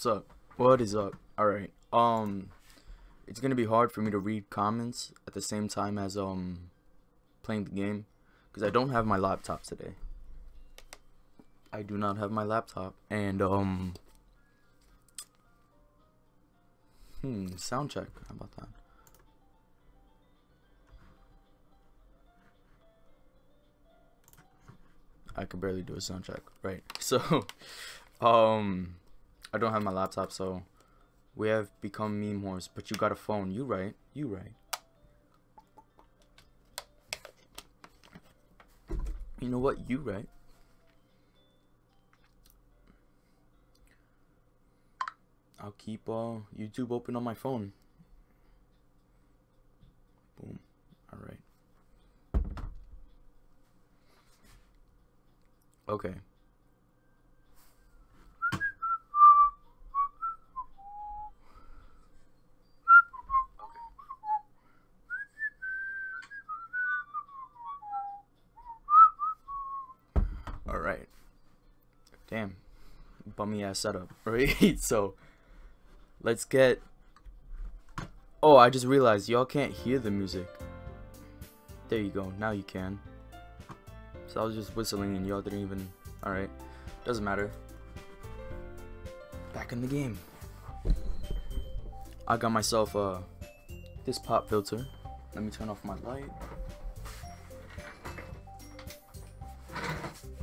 What's up? What is up? Alright. It's gonna be hard for me to read comments at the same time as playing the game, because I don't have my laptop today. I do not have my laptop, and sound check. How about that? I could barely do a sound check, right? So, I don't have my laptop, so we have become meme whores. But you got a phone. You right. You right. You know what? You right. I'll keep YouTube open on my phone. Boom. All right. Okay. All right. Damn. Bummy ass setup. Right? So, let's get. Oh, I just realized y'all can't hear the music. There you go. Now you can. So I was just whistling and y'all didn't even. Alright. Doesn't matter. Back in the game. I got myself this pop filter. Let me turn off my light.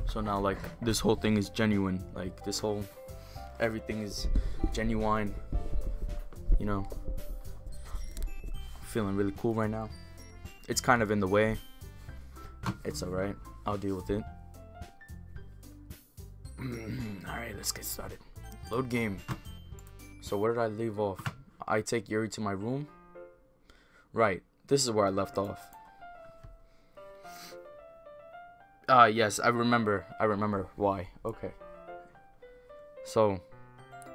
So now, like, this whole thing is genuine. Like, this whole. Everything is genuine. You know. Feeling really cool right now. It's kind of in the way. It's alright. I'll deal with it. Alright, let's get started. Load game. So where did I leave off? I take Yuri to my room. Right. This is where I left off. Yes, I remember. I remember why. Okay. So,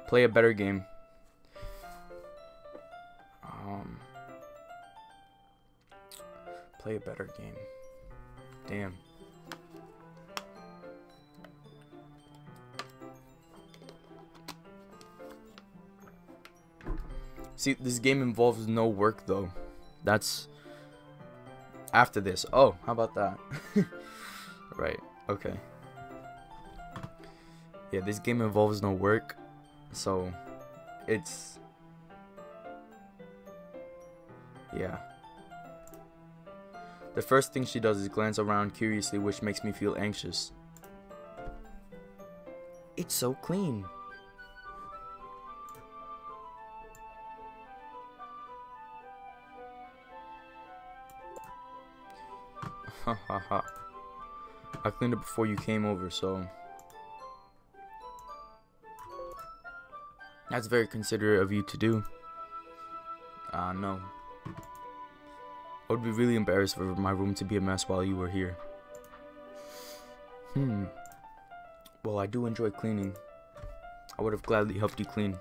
play a better game. Play a better game. Damn. See, this game involves no work though. That's after this. Oh, how about that? Right. Okay. Yeah, this game involves no work, so it's yeah. The first thing she does is glance around curiously, which makes me feel anxious. It's so clean. Ha ha ha. I cleaned it before you came over, so that's very considerate of you to do. No. I would be really embarrassed for my room to be a mess while you were here. Well, I do enjoy cleaning. I would have gladly helped you clean.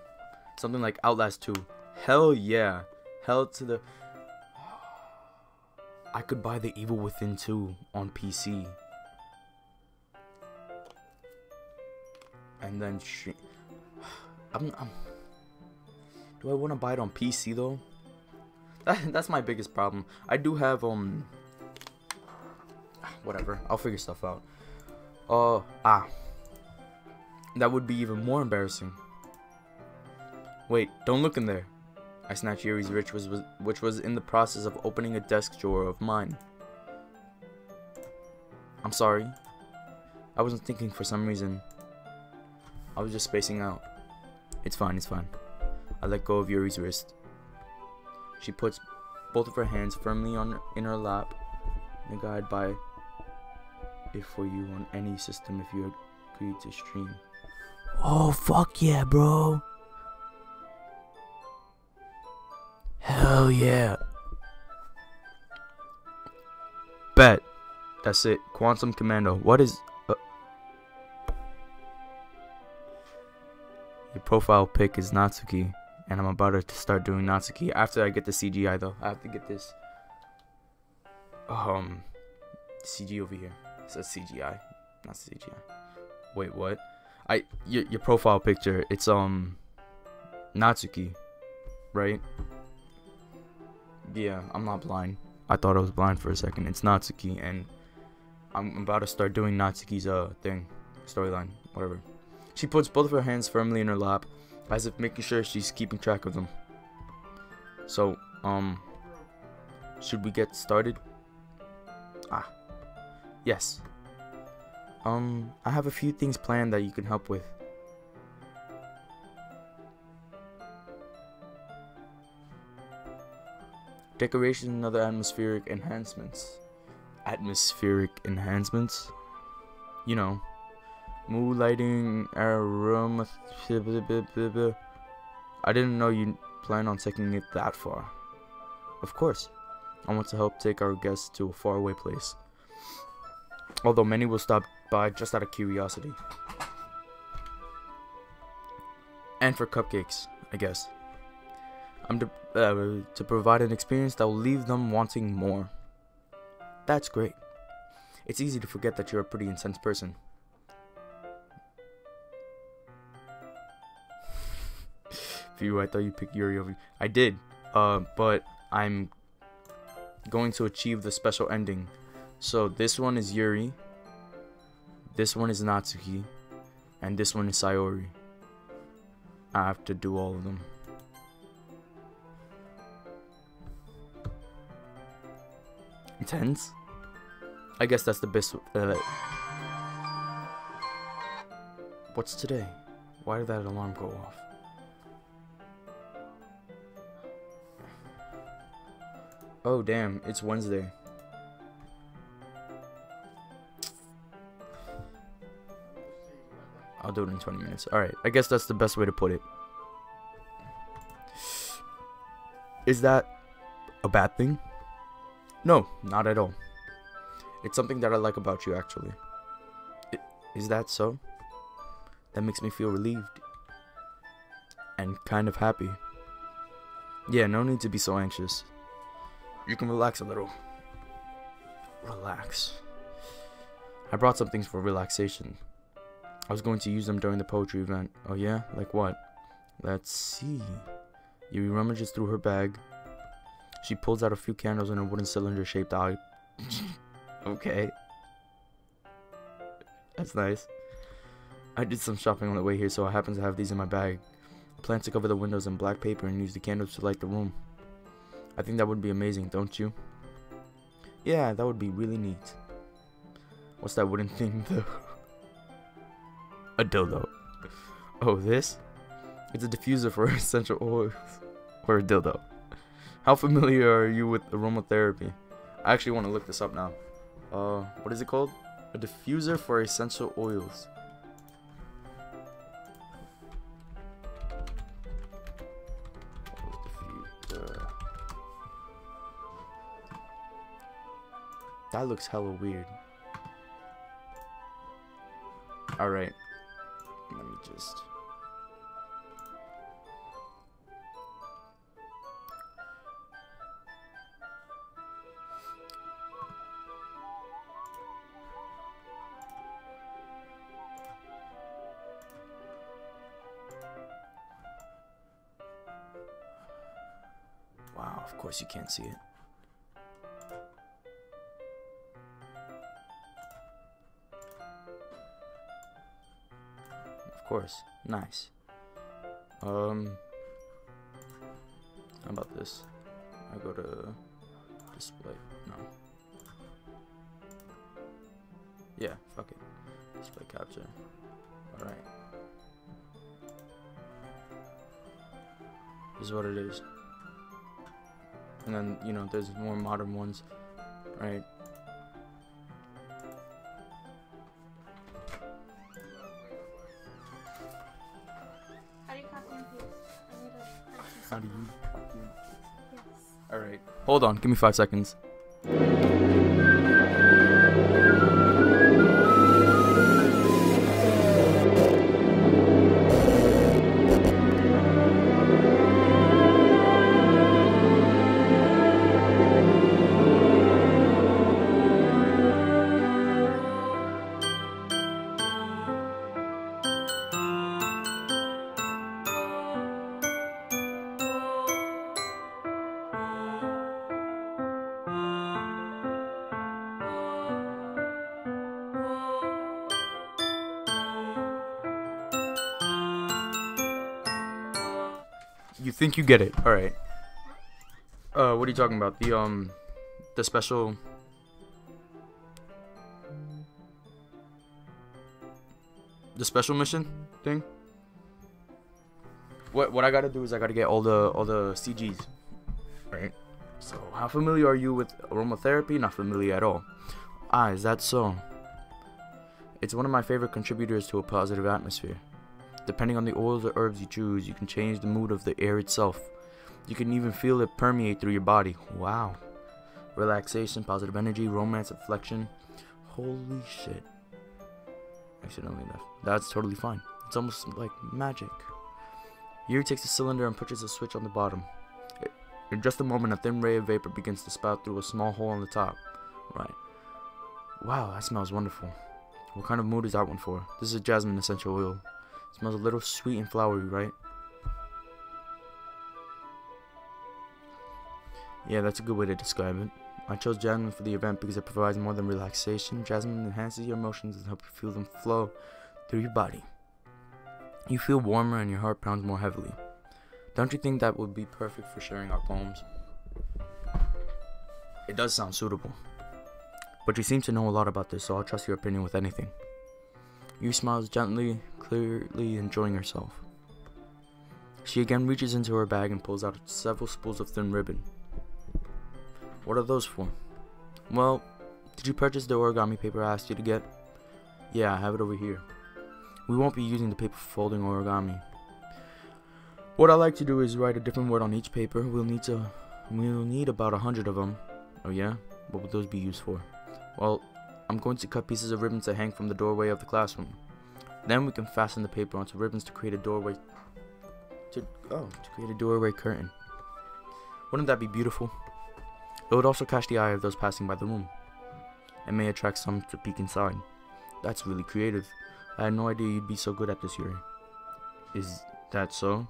Something like Outlast 2. Hell yeah. Hell to the... I could buy The Evil Within 2 on PC. And then do I want to buy it on PC though? That's my biggest problem. I do have whatever. I'll figure stuff out. That would be even more embarrassing. Wait, don't look in there. I snatched Yuri's which was in the process of opening a desk drawer of mine. I'm sorry. I wasn't thinking for some reason. I was just spacing out. It's fine, it's fine. I let go of Yuri's wrist. She puts both of her hands firmly in her lap. Nigga, I'd buy it for you on any system if you agreed to stream. Oh, fuck yeah, bro. Hell yeah. Bet. That's it. Quantum Commando. What is... Your profile pic is Natsuki, and I'm about to start doing Natsuki after I get the CGI though. I have to get this CG over here. It says CGI, not CGI. Wait, what? Your profile picture. It's Natsuki, right? Yeah, I'm not blind. I thought I was blind for a second. It's Natsuki, and I'm about to start doing Natsuki's storyline, whatever. She puts both of her hands firmly in her lap, as if making sure she's keeping track of them. So, should we get started? Yes. I have a few things planned that you can help with. Decorations and other atmospheric enhancements. Atmospheric enhancements? You know, mood lighting, aroma. I didn't know you plan on taking it that far. Of course, I want to help take our guests to a faraway place. Although many will stop by just out of curiosity. And for cupcakes, I guess. I'm to provide an experience that will leave them wanting more. That's great. It's easy to forget that you're a pretty intense person. Phew, I thought you picked Yuri over. I did, but I'm going to achieve the special ending. So this one is Yuri, this one is Natsuki, and this one is Sayori. I have to do all of them. Intense? I guess that's the best. What's today? Why did that alarm go off? Oh damn, it's Wednesday. I'll do it in 20 minutes. Alright, I guess that's the best way to put it. Is that a bad thing? No, not at all. It's something that I like about you, actually. Is that so? That makes me feel relieved. And kind of happy. Yeah, no need to be so anxious. You can relax a little. Relax. I brought some things for relaxation. I was going to use them during the poetry event. Oh yeah? Like what? Let's see. Yuri rummages through her bag. She pulls out a few candles in a wooden cylinder-shaped eye. Okay. That's nice. I did some shopping on the way here, so I happen to have these in my bag. I plan to cover the windows in black paper and use the candles to light the room. I think that would be amazing, don't you? Yeah, that would be really neat. What's that wooden thing, though? A dildo. Oh, this? It's a diffuser for essential oils. Or a dildo. How familiar are you with aromatherapy? I actually want to look this up now. What is it called? A diffuser for essential oils. Diffuser. That looks hella weird. Alright. Let me just... Wow, of course you can't see it. Of course. Nice. How about this? I go to display. No. Yeah, fuck it. Display capture. Alright. This is what it is. And then, you know, there's more modern ones. Right. How do you copy and paste? How do you copy and paste? Yes. Alright. Hold on, give me 5 seconds. You think you get it? All right. What are you talking about? The special. The special mission thing. What I gotta do is I gotta get all the CGs. Right. So how familiar are you with aromatherapy? Not familiar at all. Ah, is that so? It's one of my favorite contributors to a positive atmosphere. Depending on the oils or herbs you choose, you can change the mood of the air itself. You can even feel it permeate through your body. Wow. Relaxation, positive energy, romance, affection. Holy shit. Accidentally left. That's totally fine. It's almost like magic. Yuri takes the cylinder and pushes a switch on the bottom. In just a moment, a thin ray of vapor begins to spout through a small hole on the top. Right. Wow, that smells wonderful. What kind of mood is that one for? This is jasmine essential oil. It smells a little sweet and flowery, right? Yeah, that's a good way to describe it. I chose jasmine for the event because it provides more than relaxation. Jasmine enhances your emotions and helps you feel them flow through your body. You feel warmer and your heart pounds more heavily. Don't you think that would be perfect for sharing our poems? It does sound suitable. But you seem to know a lot about this, so I'll trust your opinion with anything. You smiles gently, clearly enjoying herself. She again reaches into her bag and pulls out several spools of thin ribbon. What are those for? Well, did you purchase the origami paper I asked you to get? Yeah, I have it over here. We won't be using the paper for folding origami. What I like to do is write a different word on each paper. We'll need about 100 of them. Oh yeah? What would those be used for? Well, I'm going to cut pieces of ribbon to hang from the doorway of the classroom. Then we can fasten the paper onto ribbons to create a doorway curtain. Wouldn't that be beautiful? It would also catch the eye of those passing by the room. It may attract some to peek inside. That's really creative. I had no idea you'd be so good at this, Yuri. Is that so?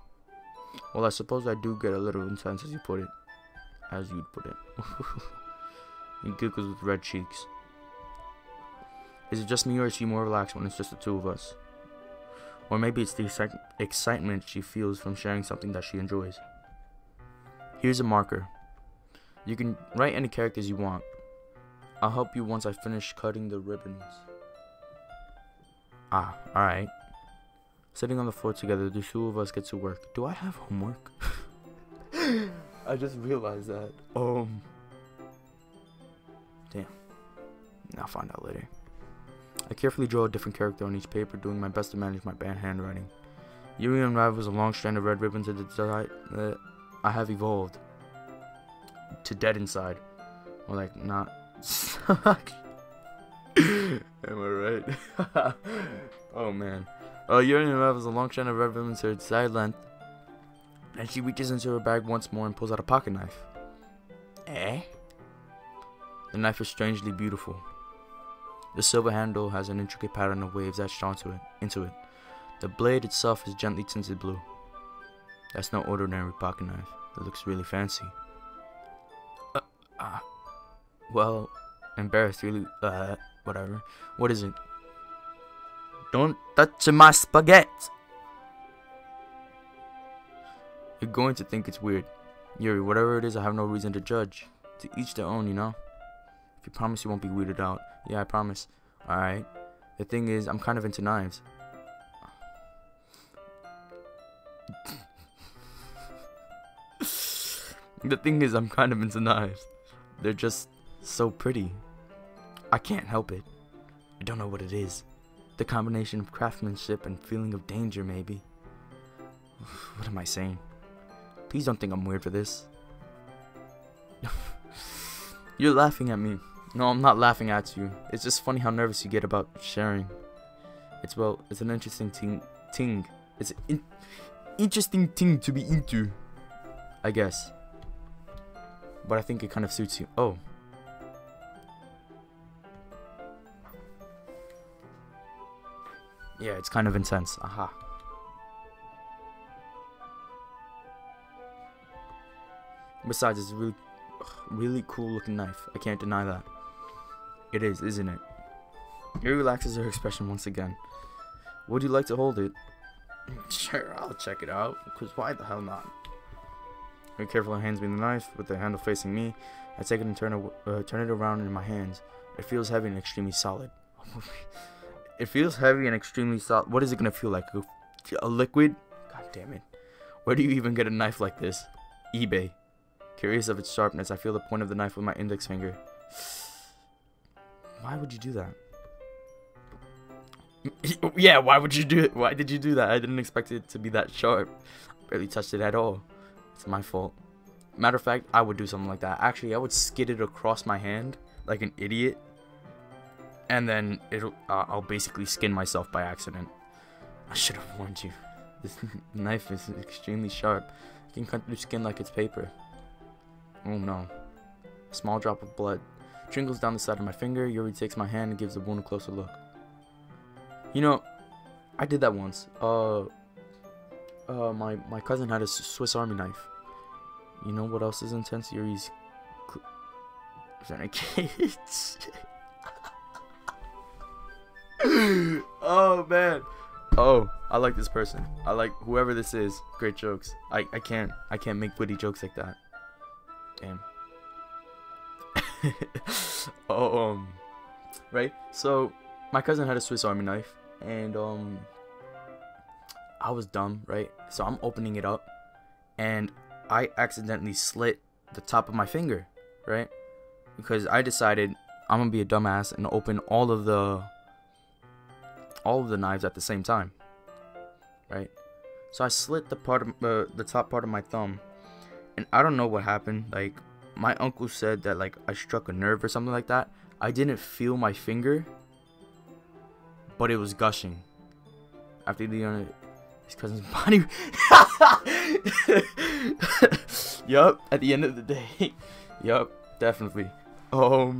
Well, I suppose I do get a little intense as you'd put it. He giggles with red cheeks. Is it just me or is she more relaxed when it's just the two of us? Or maybe it's the excitement she feels from sharing something that she enjoys. Here's a marker. You can write any characters you want. I'll help you once I finish cutting the ribbons. Ah, alright. Sitting on the floor together, the two of us get to work. Do I have homework? I just realized that. Damn. I'll find out later. I carefully draw a different character on each paper, doing my best to manage my bad handwriting. Yuri unravels a long strand of red ribbon to the side that I have evolved to dead inside. Or like, not suck. Am I right? Oh man. Yuri unravels a long strand of red ribbon to its side length. And she reaches into her bag once more and pulls out a pocket knife. Eh? The knife is strangely beautiful. The silver handle has an intricate pattern of waves etched into it. The blade itself is gently tinted blue. That's no ordinary pocket knife. It looks really fancy. Well, embarrassed, really. Whatever. What is it? Don't touch my spaghetti! You're going to think it's weird. Yuri, whatever it is, I have no reason to judge. To each their own, you know? If you promise you won't be weirded out. Yeah, I promise. Alright. The thing is, I'm kind of into knives. They're just so pretty. I can't help it. I don't know what it is. The combination of craftsmanship and feeling of danger, maybe. What am I saying? Please don't think I'm weird for this. You're laughing at me. No, I'm not laughing at you. It's just funny how nervous you get about sharing. It's an interesting thing. It's an interesting thing to be into, I guess. But I think it kind of suits you. Oh. Yeah, it's kind of intense. Aha. Besides, it's a really cool looking knife. I can't deny that. It is, isn't it? Yuri relaxes her expression once again. Would you like to hold it? Sure, I'll check it out. Because why the hell not? Very carefully hands me the knife with the handle facing me. I take it and turn it around in my hands. It feels heavy and extremely solid. It feels heavy and extremely solid. What is it gonna feel like? A liquid? God damn it. Where do you even get a knife like this? eBay. Curious of its sharpness, I feel the point of the knife with my index finger. Why would you do that? Yeah, why would you do it? Why did you do that? I didn't expect it to be that sharp. Barely touched it at all. It's my fault. Matter of fact, I would do something like that. Actually, I would skid it across my hand like an idiot. And then I'll basically skin myself by accident. I should have warned you. This knife is extremely sharp. It can cut through skin like it's paper. Oh no. A small drop of blood trickles down the side of my finger. Yuri takes my hand and gives the wound a closer look. You know, I did that once. My cousin had a Swiss Army knife. You know what else is intense? Yuri's kids. Oh man. Oh, I like this person. I like whoever this is. Great jokes. I can't make witty jokes like that. Damn. Right? So my cousin had a Swiss Army knife, and I was dumb, right? So I'm opening it up, and I accidentally slit the top of my finger, right? Because I decided I'm gonna be a dumbass and open all of the knives at the same time, right? So I slit the top part of my thumb, and I don't know what happened. Like, my uncle said that like I struck a nerve or something like that. I didn't feel my finger, but it was gushing after the his cousin's body. Yup. At the end of the day, yup, definitely. But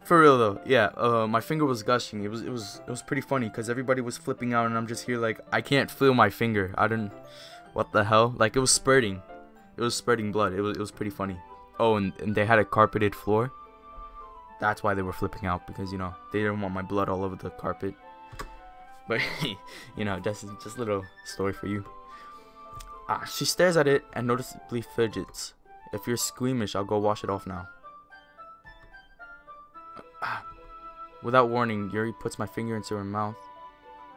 for real though, yeah. My finger was gushing. It was pretty funny because everybody was flipping out, and I'm just here like I can't feel my finger. I didn't. What the hell? Like, it was spurting. It was spurting blood. It was pretty funny. Oh, and they had a carpeted floor. That's why they were flipping out, because you know they didn't want my blood all over the carpet. But you know, just a little story for you. She stares at it and noticeably fidgets. If you're squeamish, I'll go wash it off now. Without warning, Yuri puts my finger into her mouth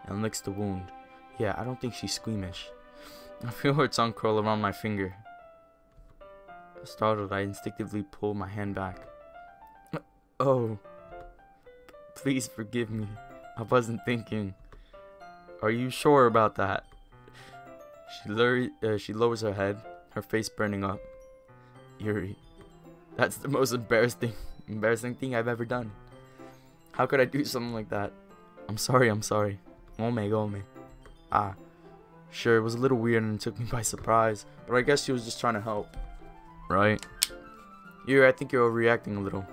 and licks the wound. Yeah, I don't think she's squeamish. I feel her tongue curl around my finger. Startled, I instinctively pull my hand back. Oh, please forgive me. I wasn't thinking. Are you sure about that? She lowers her head, her face burning up. Yuri, that's the most embarrassing thing I've ever done. How could I do something like that? I'm sorry. Ome. Sure, it was a little weird and it took me by surprise, but I guess she was just trying to help. Right? Yuri, I think you're overreacting a little.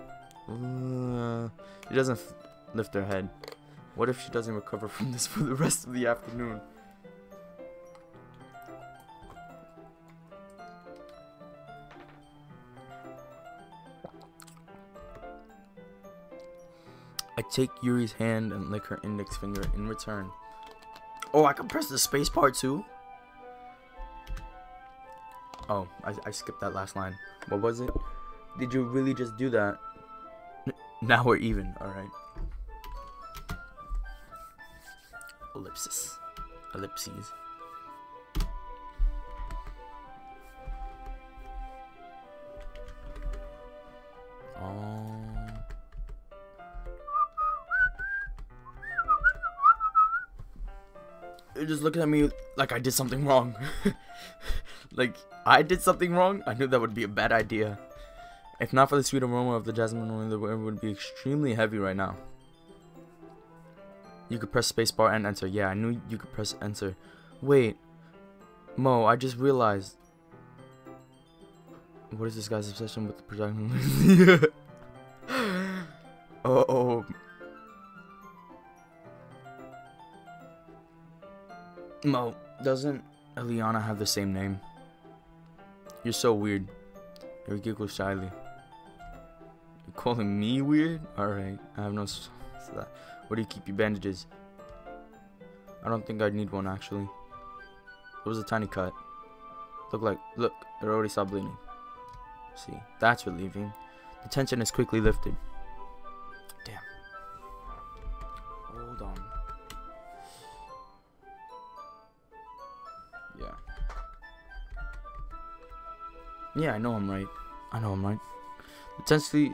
She doesn't lift her head. What if she doesn't recover from this for the rest of the afternoon? I take Yuri's hand and lick her index finger in return. Oh, I can press the space bar too? Oh, I skipped that last line. What was it? Did you really just do that? Now we're even, alright. Ellipses. You're just looking at me like I did something wrong. Like, I did something wrong? I knew that would be a bad idea. If not for the sweet aroma of the jasmine oil, the air would be extremely heavy right now. You could press spacebar and enter. Yeah, I knew you could press enter. Wait. Mo, I just realized. What is this guy's obsession with the projectile? Oh. Mo, doesn't Eliana have the same name? You're so weird. Yuri giggles shyly. You're calling me weird? Alright, I have no s to that. Where do you keep your bandages? I don't think I'd need one, actually. It was a tiny cut. Look, it already stopped bleeding. See, that's relieving. The tension is quickly lifted. Damn. Hold on. Yeah. Yeah, I know I'm right. Essentially,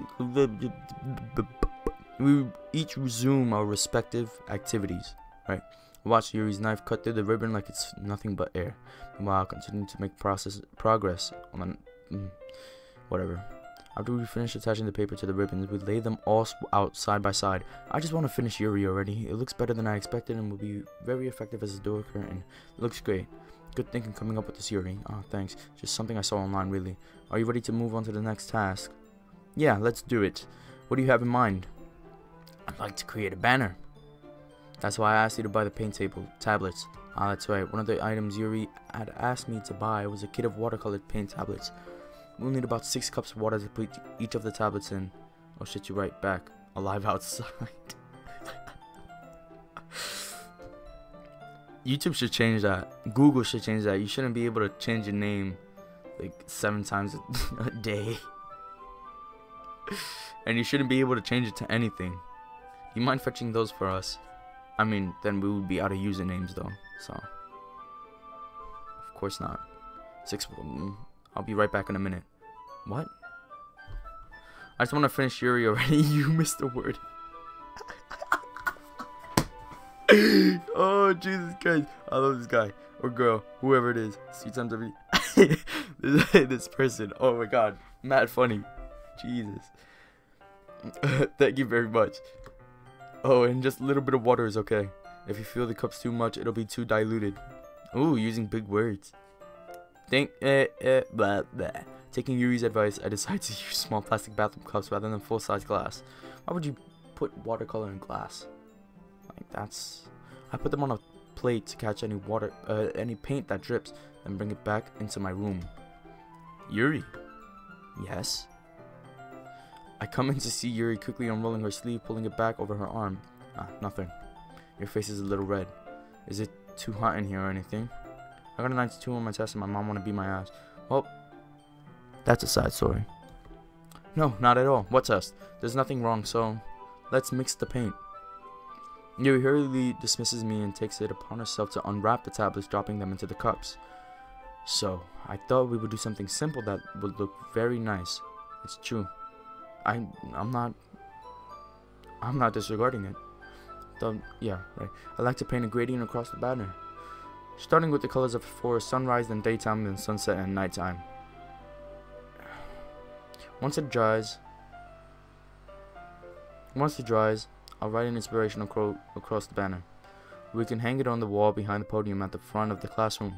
we each resume our respective activities, right? Watch Yuri's knife cut through the ribbon like it's nothing but air. Meanwhile, continue to make progress on whatever. After we finish attaching the paper to the ribbons, we lay them all out side by side. I just want to finish Yuri already. It looks better than I expected and will be very effective as a door curtain. It looks great. Good thinking coming up with this, Yuri. Oh, thanks. Just something I saw online, really. Are you ready to move on to the next task? Yeah, let's do it. What do you have in mind? I'd like to create a banner. That's why I asked you to buy the paint tablets. Ah, that's right. One of the items Yuri had asked me to buy was a kit of watercolored paint tablets. We'll need about 6 cups of water to put each of the tablets in. I'll shit you right back. Alive outside. YouTube should change that. Google should change that. You shouldn't be able to change your name like 7 times a day. And you shouldn't be able to change it to anything. You mind fetching those for us? I mean, then we would be out of usernames though. So, of course not. 6. I'll be right back in a minute. What? I just want to finish Yuri already. You missed the word. Oh, Jesus Christ. I love this guy. Or girl. Whoever it is. 3 times every... this person. Oh my god. Mad funny. Jesus. Thank you very much. Oh, and just a little bit of water is okay. If you feel the cup's too much, it'll be too diluted. Ooh, using big words. Blah, blah. Taking Yuri's advice, I decided to use small plastic bathroom cups rather than full-size glass. Why would you put watercolor in glass? Like, that's... I put them on a plate to catch any water, any paint that drips, then bring it back into my room. Yuri? Yes? I come in to see Yuri quickly unrolling her sleeve, pulling it back over her arm. Ah, nothing. Your face is a little red. Is it too hot in here or anything? I got a 92 on my test and my mom want to beat my ass. Well, that's a side story. No, not at all. What test? There's nothing wrong, so let's mix the paint. Yuri hurriedly dismisses me and takes it upon herself to unwrap the tablets, dropping them into the cups. So, I thought we would do something simple that would look very nice. It's true. I'm not disregarding it. Yeah, right. I like to paint a gradient across the banner, starting with the colors of forest, sunrise, then daytime, then sunset, and nighttime. Once it dries, I'll write an inspirational quote across the banner. We can hang it on the wall behind the podium at the front of the classroom.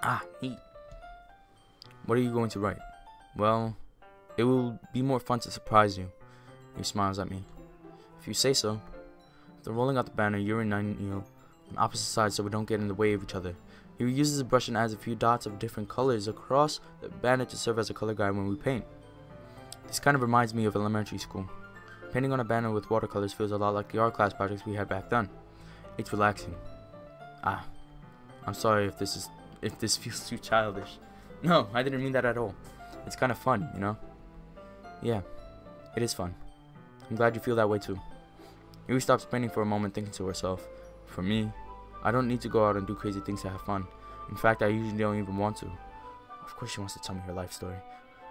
Ah, neat. What are you going to write? Well, it will be more fun to surprise you. He smiles at me. If you say so. After rolling out the banner, Yuri and I kneel on opposite sides so we don't get in the way of each other. Yuri uses a brush and adds a few dots of different colors across the banner to serve as a color guide when we paint. This kind of reminds me of elementary school. Painting on a banner with watercolors feels a lot like the art class projects we had back then. It's relaxing. Ah, I'm sorry if this feels too childish. No, I didn't mean that at all. It's kind of fun, you know? Yeah, it is fun. I'm glad you feel that way too. Yuri stops painting for a moment, thinking to herself, for me, I don't need to go out and do crazy things to have fun. In fact, I usually don't even want to. Of course she wants to tell me her life story.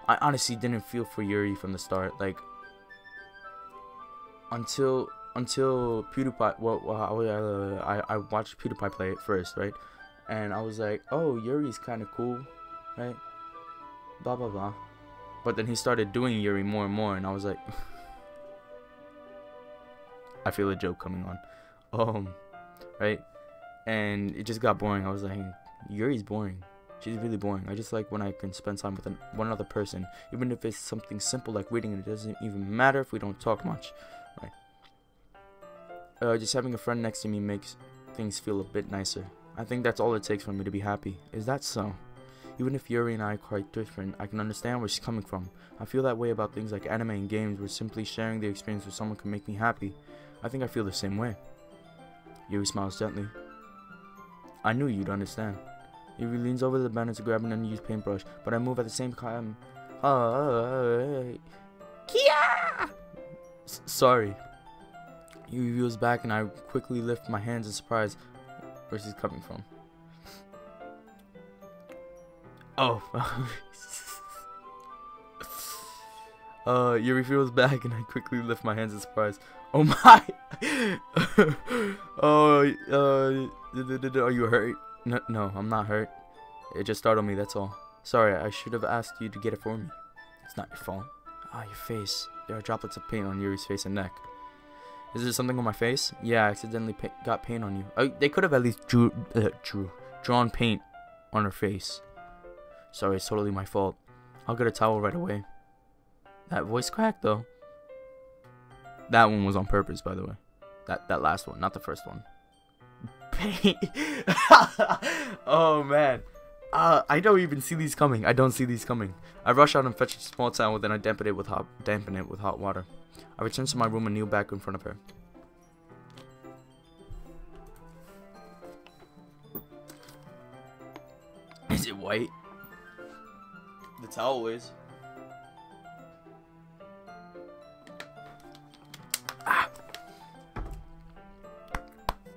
I honestly didn't feel for Yuri from the start, like, until PewDiePie, I watched PewDiePie play it first, right? And I was like, oh, Yuri's kind of cool, right? Blah, blah, blah. But then he started doing Yuri more and more, and I was like, I feel a joke coming on. Right? And it just got boring. I was like, Yuri's boring. She's really boring. I just like when I can spend time with one other person, even if it's something simple like reading, and it doesn't even matter if we don't talk much, right? Just having a friend next to me makes things feel a bit nicer. I think that's all it takes for me to be happy. Is that so? Even if Yuri and I are quite different, I can understand where she's coming from. I feel that way about things like anime and games, where simply sharing the experience with someone can make me happy. I think I feel the same way. Yuri smiles gently. I knew you'd understand. Yuri leans over the banner to grab an unused paintbrush, but I move at the same time. Kia! Sorry. Yuri reels back and I quickly lift my hands in surprise. Where's he coming from? Oh. Yuri reels back and I quickly lift my hands in surprise. Oh my! Are you hurt? No, I'm not hurt. It just startled me, that's all. Sorry, I should have asked you to get it for me. It's not your fault. Ah, your face. There are droplets of paint on Yuri's face and neck. Is there something on my face? Yeah, I accidentally got paint on you. They could have at least drawn paint on her face. Sorry, it's totally my fault. I'll get a towel right away. That voice crack, though. That one was on purpose, by the way. That last one, not the first one. Paint. Oh, man. I don't even see these coming. I don't see these coming. I rush out and fetch a small towel, then I dampen it with hot water. I return to my room and kneel back in front of her. Is it white? The towel is. Ah.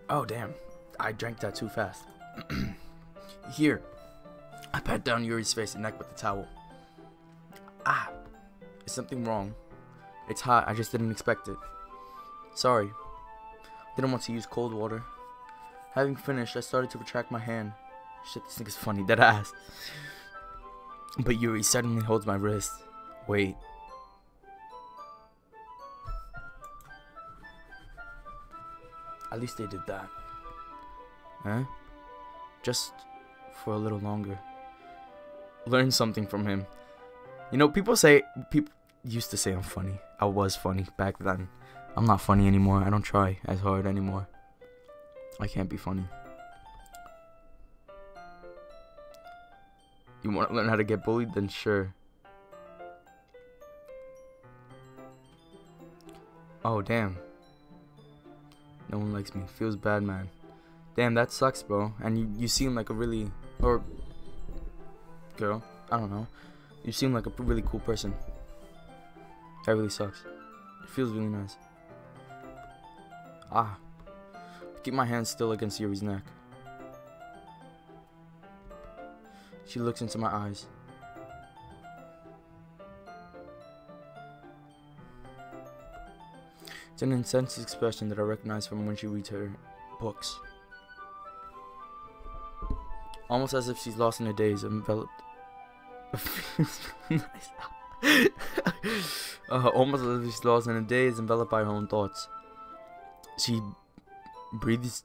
Oh, damn. I drank that too fast. Here. I pat down Yuri's face and neck with the towel. Ah. Is something wrong? It's hot. I just didn't expect it. Sorry. Didn't want to use cold water. Having finished, I started to retract my hand. Shit, this nigga's funny. Dead ass. But Yuri suddenly holds my wrist. Wait. At least they did that. Huh? Just for a little longer. Learn something from him. You know, people used to say I'm funny. I was funny back then. I'm not funny anymore. I don't try as hard anymore. I can't be funny. You want to learn how to get bullied? Then sure. Oh, damn. No one likes me. Feels bad, man. Damn, that sucks, bro. And you seem like a really... Or... girl. I don't know. You seem like a really cool person. That really sucks. It feels really nice. Ah. Keep my hand still against Yuri's neck. She looks into my eyes. It's an intense expression that I recognize from when she reads her books. Almost as if she's lost in a daze, enveloped. Almost as if she's lost in a daze, enveloped by her own thoughts. She breathes.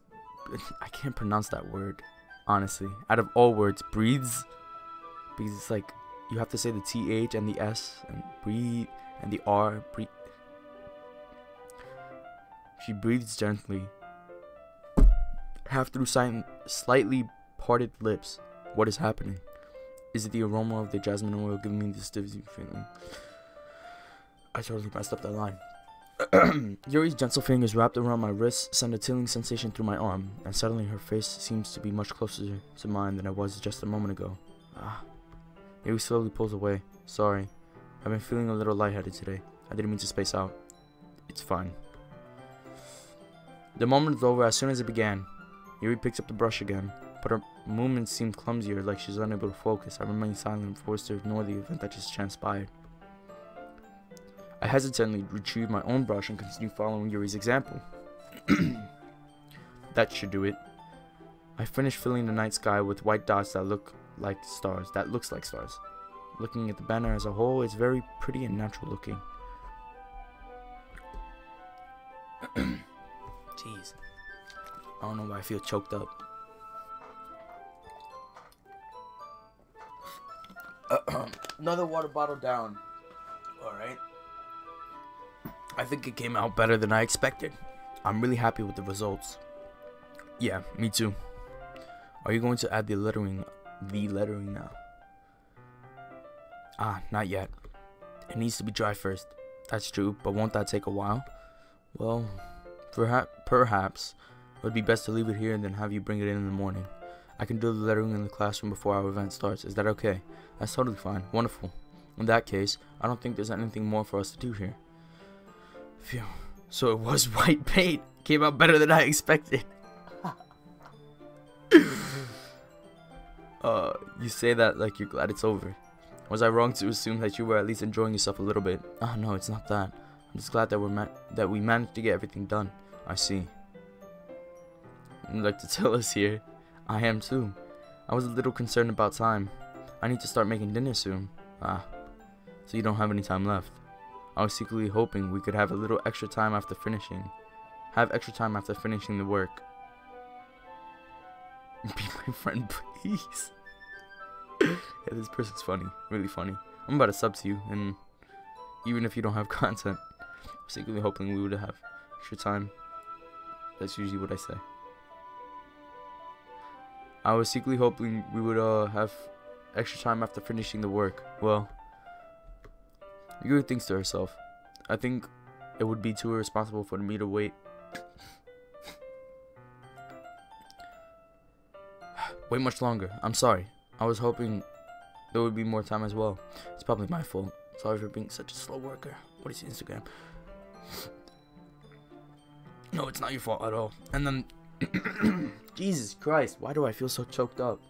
I can't pronounce that word, honestly. Out of all words, breathes. Because it's like you have to say the TH and the S and breathe and the R. Breathe. She breathes gently, half through slightly parted lips. What is happening? Is it the aroma of the jasmine oil giving me this dizzy feeling? I totally messed up that line. Yuri's gentle fingers wrapped around my wrist send a tingling sensation through my arm, and suddenly her face seems to be much closer to mine than it was just a moment ago. Ah. Yuri slowly pulls away. Sorry. I've been feeling a little lightheaded today. I didn't mean to space out. It's fine. The moment was over as soon as it began. Yuri picks up the brush again, but her movements seemed clumsier, like she's unable to focus. I remained silent, forced to ignore the event that just transpired. I hesitantly retrieved my own brush and continued following Yuri's example. That should do it. I finished filling the night sky with white dots that look like stars. Looking at the banner as a whole, it's very pretty and natural looking. Jeez. I don't know why I feel choked up. Another water bottle down. Alright. I think it came out better than I expected. I'm really happy with the results. Yeah, me too. Are you going to add the lettering now? Ah, not yet. It needs to be dry first. That's true, but won't that take a while? Well, perhaps it would be best to leave it here and then have you bring it in the morning. I can do the lettering in the classroom before our event starts. Is that okay? That's totally fine. Wonderful. In that case, I don't think there's anything more for us to do here. Phew. So it was white paint. Came out better than I expected. You say that like you're glad it's over. Was I wrong to assume that you were at least enjoying yourself a little bit? Oh, no, it's not that. I'm just glad that we managed to get everything done. I see. You'd like to tell us here? I am too. I was a little concerned about time. I need to start making dinner soon. Ah, so you don't have any time left. I was secretly hoping we could have a little extra time after finishing. Have extra time after finishing the work. Be my friend, please. Yeah, this person's funny. Really funny. I'm about to sub to you, and even if you don't have content, I'm secretly hoping we would have extra time. That's usually what I say. I was secretly hoping we would have extra time after finishing the work. Well, Yuri thinks to herself, I think it would be too irresponsible for me to wait. Wait much longer. I'm sorry. I was hoping there would be more time as well. It's probably my fault. Sorry for being such a slow worker. What is your Instagram? No, it's not your fault at all. And then, Jesus Christ, why do I feel so choked up?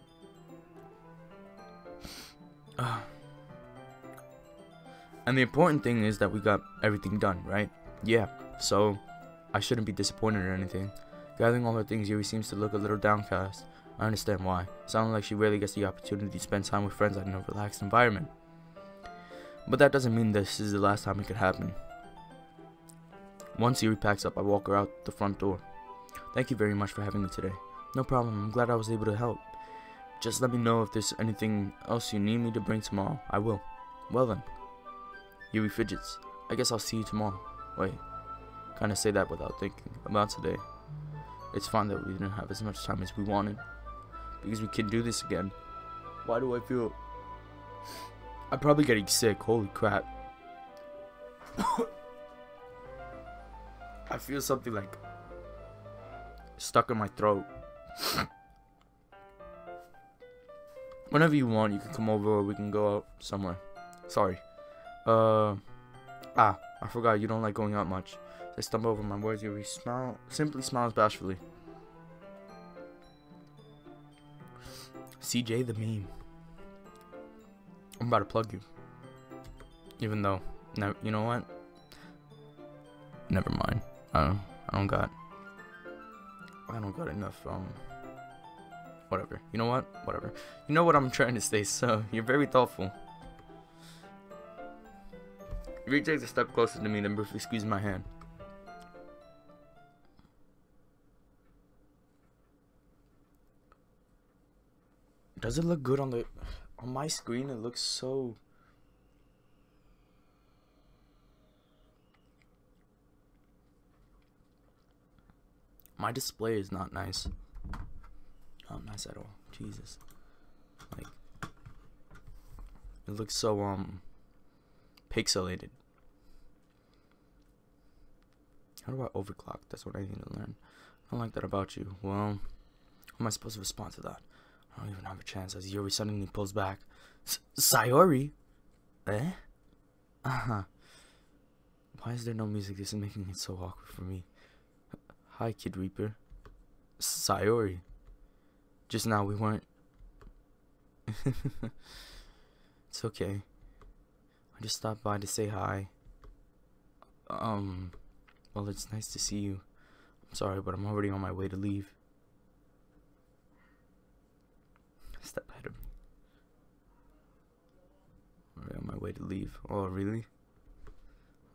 And the important thing is that we got everything done, right? Yeah, so I shouldn't be disappointed or anything. Gathering all her things, Yuri seems to look a little downcast. I understand why. Sounding like she rarely gets the opportunity to spend time with friends in a relaxed environment. But that doesn't mean this is the last time it could happen. Once Yuri packs up, I walk her out the front door. Thank you very much for having me today. No problem, I'm glad I was able to help. Just let me know if there's anything else you need me to bring tomorrow. I will. Well then. Yuri fidgets. I guess I'll see you tomorrow. Wait. Kinda say that without thinking about today. It's fine that we didn't have as much time as we wanted. Because we can do this again. Why do I feel... I'm probably getting sick. Holy crap. I feel something like stuck in my throat. Whenever you want, you can come over or we can go out somewhere. Sorry. I forgot you don't like going out much. I stumble over my words. Yuri simply smiles bashfully. CJ the meme. I'm about to plug you. Even though, you know what? Never mind. I don't got enough. Whatever. You know what? Whatever. You know what I'm trying to say. So you're very thoughtful. Yuri takes a step closer to me, then briefly squeezes my hand. Does it look good on my screen? It looks so... My display is not nice. Not nice at all. Jesus. Like, it looks so pixelated. How do I overclock? That's what I need to learn. I don't like that about you. Well, how am I supposed to respond to that? I don't even have a chance as Yuri suddenly pulls back. Sayori? Eh? Uh-huh. Why is there no music? This is making it so awkward for me. Hi, Kid Reaper. Sayori. Just now we weren't... It's okay. I just stopped by to say hi. Well, it's nice to see you. I'm sorry, but I'm already on my way to leave. Step ahead of me. Already on my way to leave. Oh, really?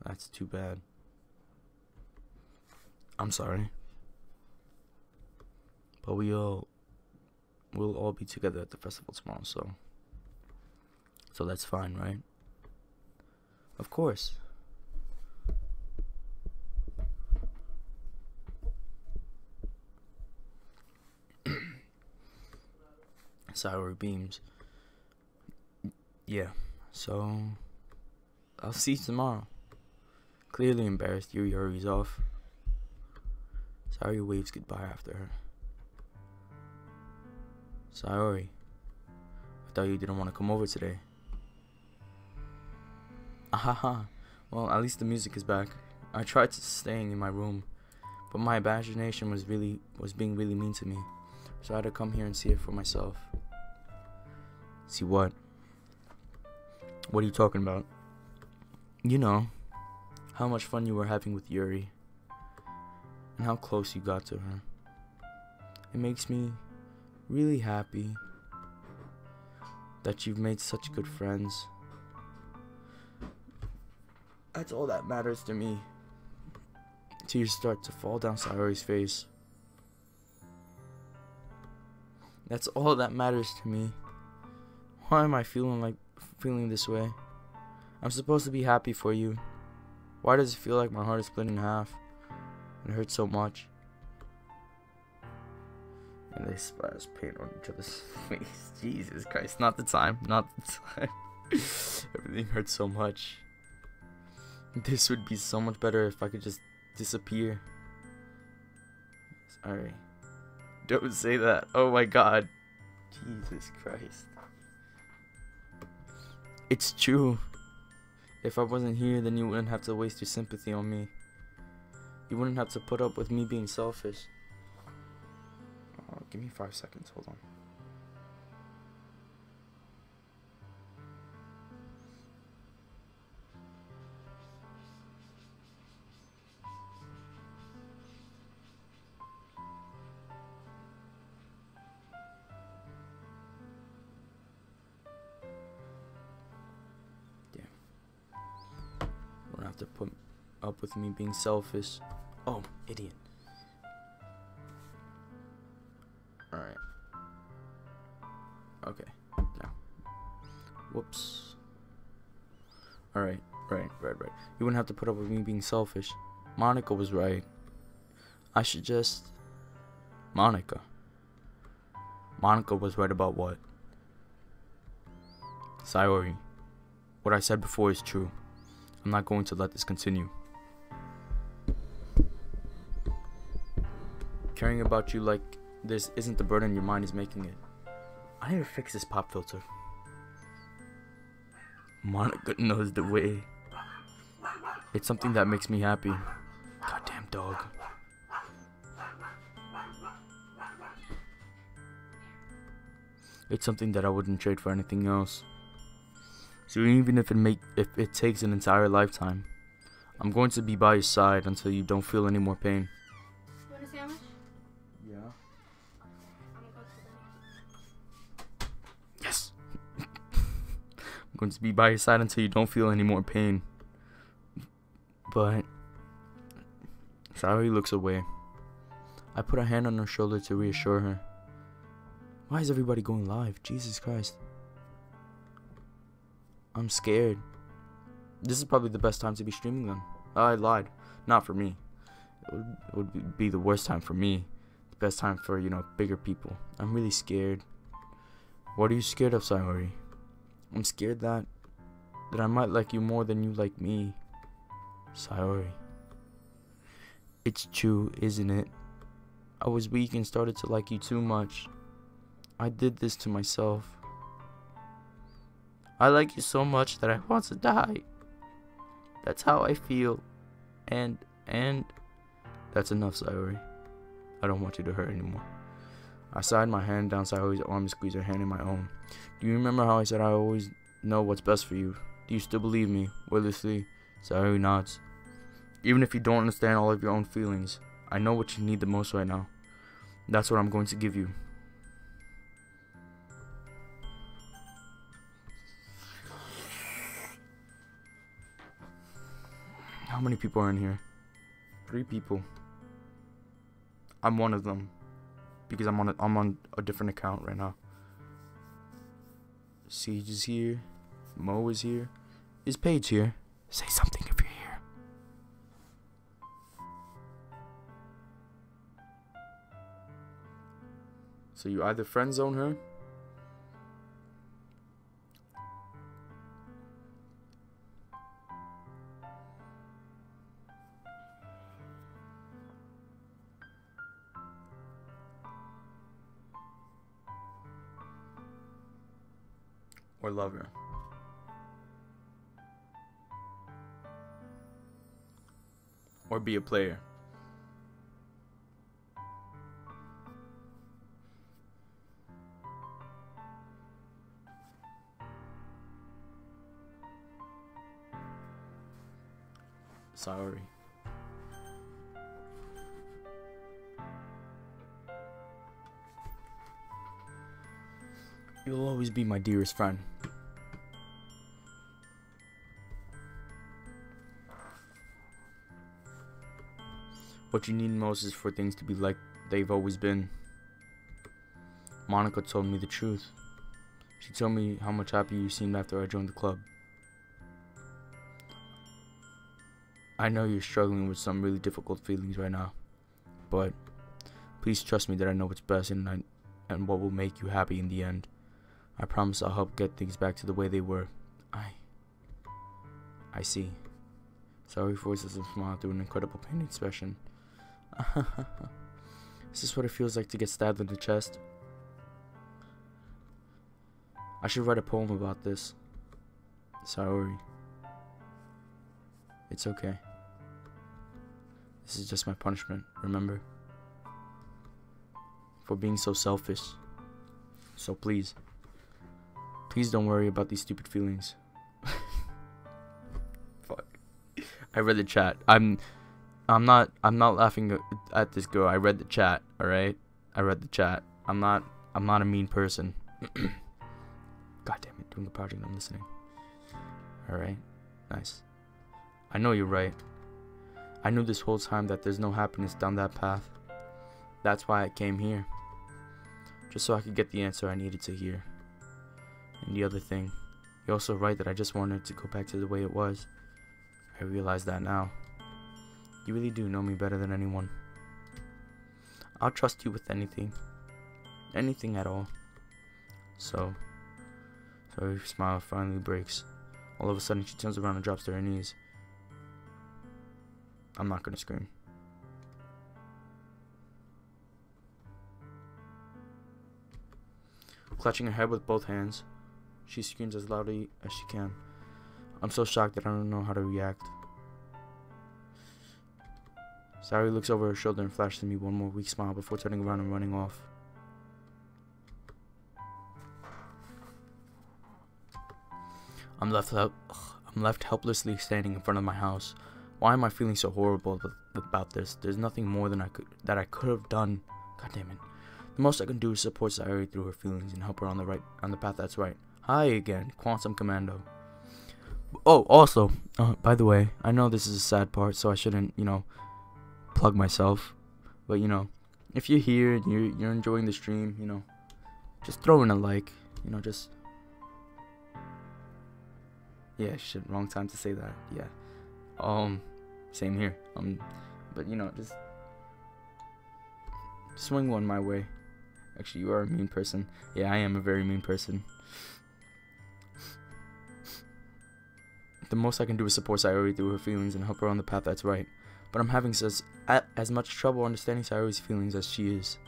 That's too bad. I'm sorry. But we'll all be together at the festival tomorrow, so that's fine, right? Of course. Sayori beams. Yeah, so I'll see you tomorrow. Clearly embarrassed, Yuri hurries off. Sayori waves goodbye after her. Sayori, I thought you didn't want to come over today. Ahaha. Well, at least the music is back. I tried staying in my room, but my imagination was being really mean to me. So I had to come here and see it for myself. See what? What are you talking about? You know, how much fun you were having with Yuri, and how close you got to her. It makes me really happy that you've made such good friends. That's all that matters to me. Tears start to fall down Sayori's face. That's all that matters to me. Why am I feeling this way? I'm supposed to be happy for you. Why does it feel like my heart is split in half? It hurts so much. And they splash paint on each other's face. Jesus Christ, not the time. Not the time. Everything hurts so much. This would be so much better if I could just disappear. Sorry. Don't say that. Oh my god. Jesus Christ. It's true. If I wasn't here, then you wouldn't have to waste your sympathy on me. You wouldn't have to put up with me being selfish. Oh, give me 5 seconds. Hold on. Have to put up with me being selfish. Oh, idiot. Alright. Okay. Now. Whoops. Alright. Right. You wouldn't have to put up with me being selfish. Monica was right. I should just... Monica was right about what? Sayori. What I said before is true. I'm not going to let this continue. Caring about you like this isn't the burden your mind is making it. I need to fix this pop filter. Monica knows the way. It's something that makes me happy. Goddamn dog. It's something that I wouldn't trade for anything else. So even if it takes an entire lifetime, I'm going to be by your side until you don't feel any more pain. You want a sandwich? Yeah. I'm gonna go to the... Yes. I'm going to be by your side until you don't feel any more pain. But Sayori looks away. I put a hand on her shoulder to reassure her. Why is everybody going live? Jesus Christ. I'm scared. This is probably the best time to be streaming then. I lied. Not for me. It would be the worst time for me. The best time for, bigger people. I'm really scared. What are you scared of, Sayori? I'm scared that I might like you more than you like me. Sayori. It's true, isn't it? I was weak and started to like you too much. I did this to myself. I like you so much that I want to die. That's how I feel. And that's enough, Sayori. I don't want you to hurt anymore. I slide my hand down Sayori's arm and squeeze her hand in my own. Do you remember how I said I always know what's best for you? Do you still believe me? Wordlessly, Sayori nods. Even if you don't understand all of your own feelings, I know what you need the most right now. That's what I'm going to give you. How many people are in here? 3 people. I'm one of them because I'm on a different account right now. Siege is here. Mo is here. Is Paige here? Say something if you're here. So you either friend zone her or lover. Or be a player. Sorry. You'll always be my dearest friend. What you need most is for things to be like they've always been. Monica told me the truth. She told me how much happier you seemed after I joined the club. I know you're struggling with some really difficult feelings right now, but please trust me that I know what's best and what will make you happy in the end. I promise I'll help get things back to the way they were. I see. Sorry voices and smile through an incredible pain expression. Is this what it feels like to get stabbed in the chest? I should write a poem about this. Sorry. It's okay. This is just my punishment, remember? For being so selfish. So please don't worry about these stupid feelings. Fuck. I read the chat. I'm not laughing at this girl. I read the chat, alright? I read the chat. I'm not a mean person. God damn it, doing a project, I'm listening. Alright? Nice. I know you're right. I knew this whole time that there's no happiness down that path. That's why I came here. Just so I could get the answer I needed to hear. And the other thing, you're also right that I just wanted to go back to the way it was. I realize that now. You really do know me better than anyone. I'll trust you with anything. Anything at all. So, sorry, her smile finally breaks. All of a sudden, she turns around and drops to her knees. I'm not gonna scream. Clutching her head with both hands, she screams as loudly as she can. I'm so shocked that I don't know how to react. Sayuri looks over her shoulder and flashes me one more weak smile before turning around and running off. I'm left helplessly standing in front of my house. Why am I feeling so horrible about this? There's nothing more than that I could have done. God damn it. The most I can do is support Sayuri through her feelings and help her on the path that's right. Hi again, Quantum Commando. Oh, also, by the way, I know this is a sad part, so I shouldn't, plug myself. But, if you're here and you're enjoying the stream, just throw in a like, just... Yeah, shit, wrong time to say that, yeah. Same here, but, just swing one my way. Actually, you are a mean person. Yeah, I am a very mean person. The most I can do is support Sayuri through her feelings and help her on the path that's right. But I'm having as much trouble understanding Sayuri's feelings as she is.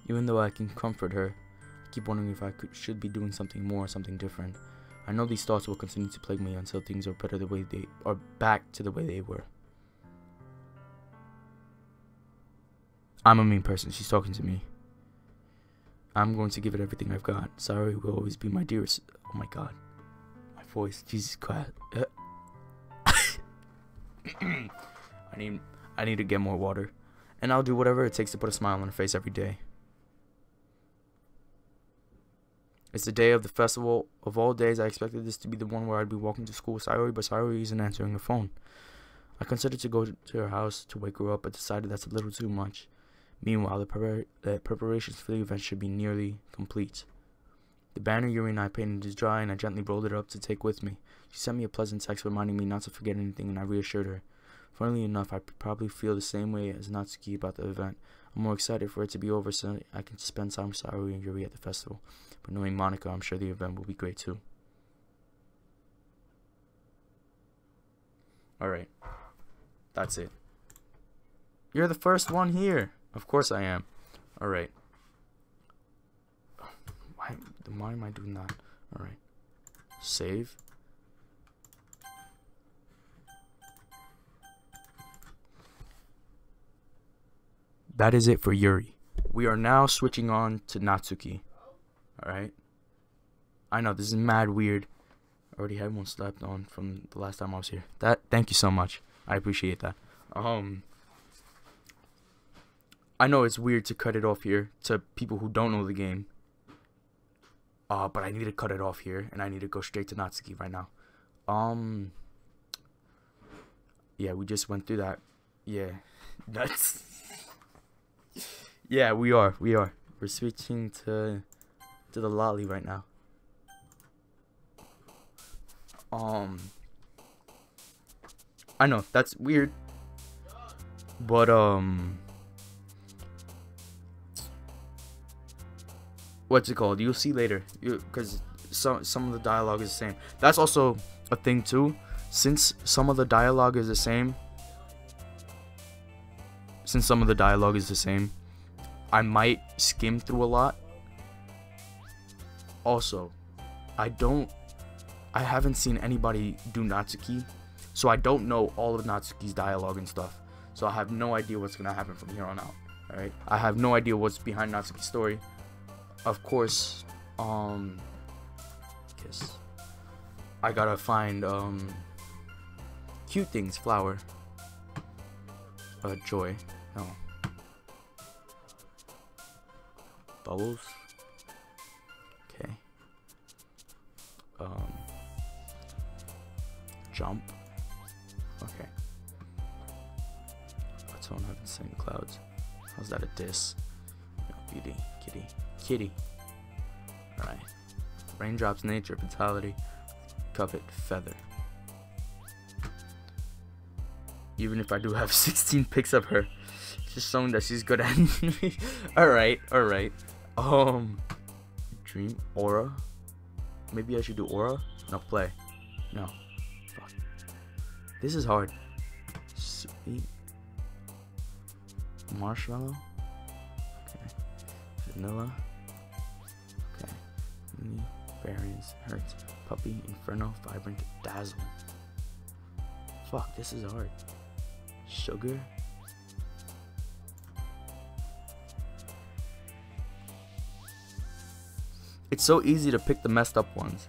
Even though I can comfort her, I keep wondering if I should be doing something more, something different. I know these thoughts will continue to plague me until things are back to the way they were. I'm a mean person. She's talking to me. I'm going to give it everything I've got. Sayuri will always be my dearest. Oh my god. My voice. Jesus Christ. I need to get more water. And I'll do whatever it takes to put a smile on her face every day. It's the day of the festival. Of all days, I expected this to be the one where I'd be walking to school with Sayuri, but Sayuri isn't answering her phone. I considered to go to her house to wake her up, but decided that's a little too much. Meanwhile, the preparations for the event should be nearly complete. The banner Yuri and I painted is dry, and I gently rolled it up to take with me. She sent me a pleasant text reminding me not to forget anything, and I reassured her. Funnily enough, I probably feel the same way as Natsuki about the event. I'm more excited for it to be over so I can spend time with Sayuri and Yuri at the festival. But knowing Monica, I'm sure the event will be great too. Alright. That's it. You're the first one here. Of course I am. Alright. Why am I doing that? Alright. Save. That is it for Yuri. We are now switching on to Natsuki. Alright? I know, this is mad weird. I already had one slapped on from the last time I was here. Thank you so much. I appreciate that. I know it's weird to cut it off here to people who don't know the game. But I need to cut it off here, and I need to go straight to Natsuki right now. Yeah, we just went through that. Yeah, nuts. Yeah, we are. We're switching to the lolly right now. I know that's weird, but what's it called? You'll see later, because some of the dialogue is the same. That's also a thing too. Since some of the dialogue is the same, I might skim through a lot. Also, I haven't seen anybody do Natsuki, so I don't know all of Natsuki's dialogue and stuff. So I have no idea what's gonna happen from here on out. Alright? I have no idea what's behind Natsuki's story. Of course, kiss. I gotta find cute things, flower. Joy. No. Bubbles. Okay. Jump. Okay. Let's don't have insane clouds. How's that a diss? No, beauty, kitty. Alright. Raindrops, nature, vitality, covet, feather. Even if I do have 16 pics of her, just showing that she's good at me. Alright. Dream, aura. Maybe I should do aura? No, play. No. Fuck. This is hard. Sweet. Marshmallow. Okay. Vanilla. Okay. Variance, hurts. Puppy, inferno, vibrant, dazzle. Fuck, this is hard. Sugar. It's so easy to pick the messed up ones.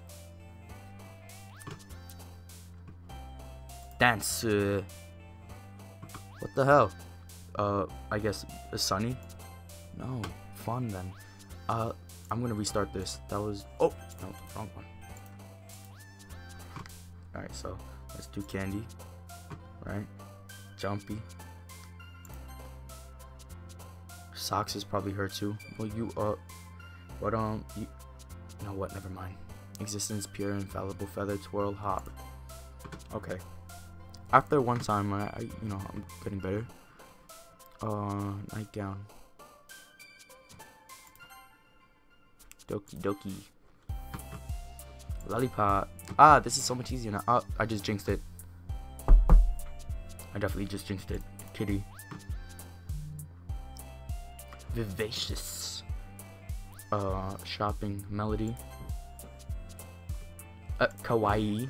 Dance. What the hell? I guess sunny. No, fun then. I'm gonna restart this. That was no, wrong one. All right, so let's do candy. Right, jumpy. Socks is probably her too. Well, you know what? Never mind. Existence, pure, infallible, feather, twirl, hop. Okay. After one time, I'm getting better. Nightgown. Doki. Lollipop. This is so much easier now. I just jinxed it. I definitely just jinxed it. Kitty. Vivacious. Shopping. Melody. Kawaii.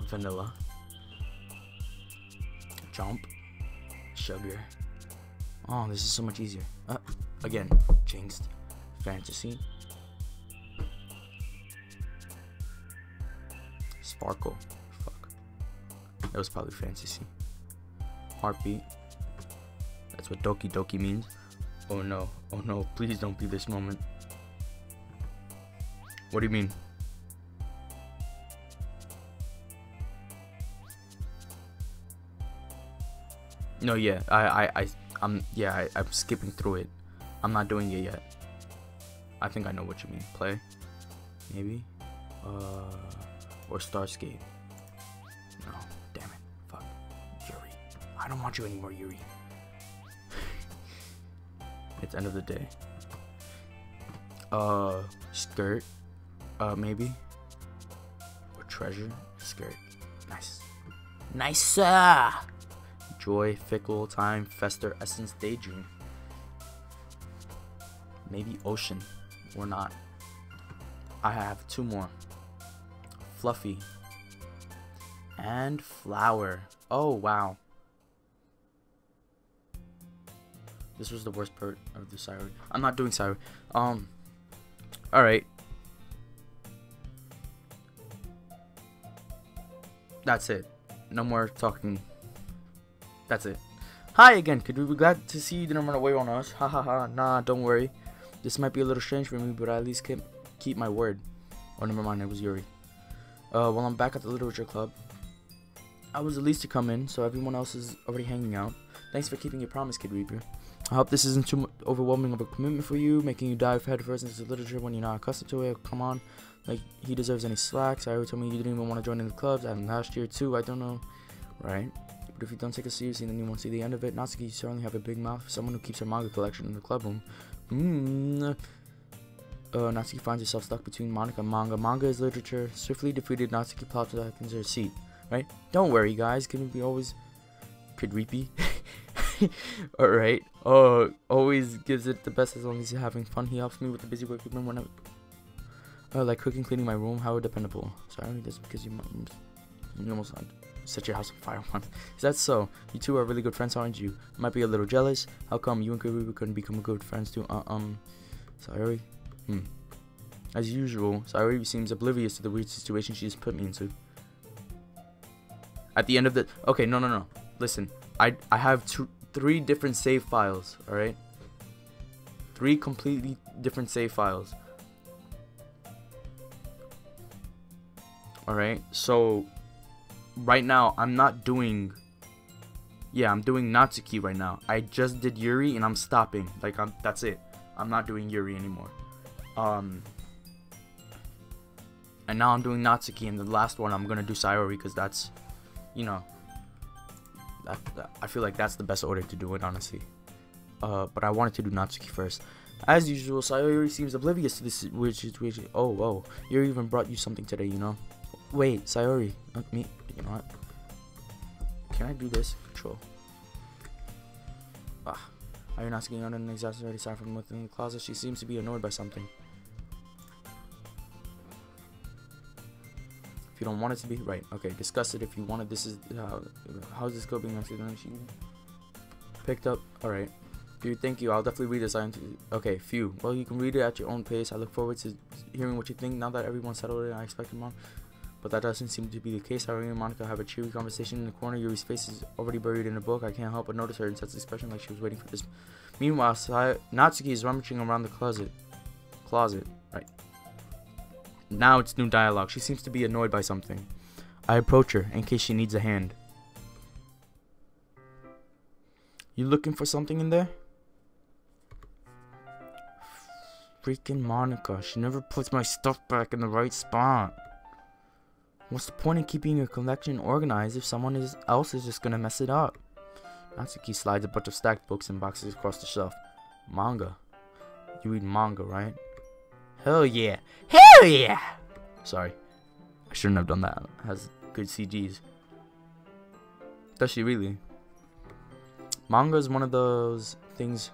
Vanilla. Jump. Sugar. Oh, this is so much easier. Again, jinxed. Fantasy. Sparkle. Fuck. That was probably fantasy. Heartbeat. That's what Doki means. Oh no. Oh no. Please don't be this moment. What do you mean? No, yeah. I'm skipping through it. I'm not doing it yet. I think I know what you mean. Play. Maybe. Or Starscape. No. Damn it. Fuck. Yuri. I don't want you anymore, Yuri. It's end of the day. Skirt. Maybe. Or treasure. Skirt. Nice. Nicer. Joy, fickle, time, fester, essence, daydream. Maybe ocean. Or not. I have 2 more. Fluffy. And Flower. Oh, wow. This was the worst part of the Sayori. I'm not doing Sayori. Alright. That's it. No more talking. That's it. Hi again, could we be glad to see you didn't run away on us? Ha ha ha. Nah, don't worry. This might be a little strange for me, but I at least keep my word. Oh, never mind, it was Yuri. Well, I'm back at the literature club. I was the least to come in, so everyone else is already hanging out. Thanks for keeping your promise, Kid Reaper. I hope this isn't too overwhelming of a commitment for you, making you dive headfirst into literature when you're not accustomed to it. Come on, like he deserves any slack. Sayori told me you didn't even want to join in the clubs, and last year too. I don't know, right? But if you don't take it seriously, then you won't see the end of it. Natsuki, you certainly have a big mouth for someone who keeps her manga collection in the club room. Natsuki finds herself stuck between Monica and manga. Manga is literature. Swiftly defeated, Natsuki plops back into her seat. Right? Don't worry, guys. Can we be always creepy? Alright. Always gives it the best as long as you're having fun. He helps me with the busy work when like cooking, cleaning my room. How dependable. Sorry, that's because you almost set your house on fire once. Is that so? You two are really good friends, aren't you? Might be a little jealous. How come you and Kurubu couldn't become good friends too? Sayori? As usual, Sayori seems oblivious to the weird situation she just put me into. At the end of the... Okay, no. Listen, I have 3 different save files, alright? 3 completely different save files. Alright, so... Right now, I'm not doing... Yeah, I'm doing Natsuki right now. I just did Yuri and I'm stopping. Like, that's it. I'm not doing Yuri anymore. And now I'm doing Natsuki, and the last one I'm gonna do Sayori because that's... You know, I feel like that's the best order to do it, honestly. But I wanted to do Natsuki first. As usual, Sayori seems oblivious to this weird situation. Oh, Yuri even brought you something today, you know? Wait, Sayori, not me. You know what? Can I do this? Control. Are you Natsuki on an exasperated sound from within the closet? She seems to be annoyed by something. If you don't want it to be, right? Okay, discuss it if you want it. This is how's this go being accidentally picked up? All right, dude. Thank you. I'll definitely read this. Okay, phew. Well, you can read it at your own pace. I look forward to hearing what you think. Now that everyone's settled in, I expect Mom, but that doesn't seem to be the case. Harry and Monica have a cheery conversation in the corner. Yuri's face is already buried in a book. I can't help but notice her intense expression, like she was waiting for this. Meanwhile, Natsuki is rummaging around the closet. Right. Now it's new dialogue. She seems to be annoyed by something. I approach her in case she needs a hand. You looking for something in there? Freaking Monica. She never puts my stuff back in the right spot. What's the point in keeping your collection organized if someone else is just gonna mess it up? Natsuki slides a bunch of stacked books and boxes across the shelf. Manga. You read manga, right? Hell yeah. Hell yeah! Sorry. I shouldn't have done that. It has good CGs. Does she really? Manga is one of those things...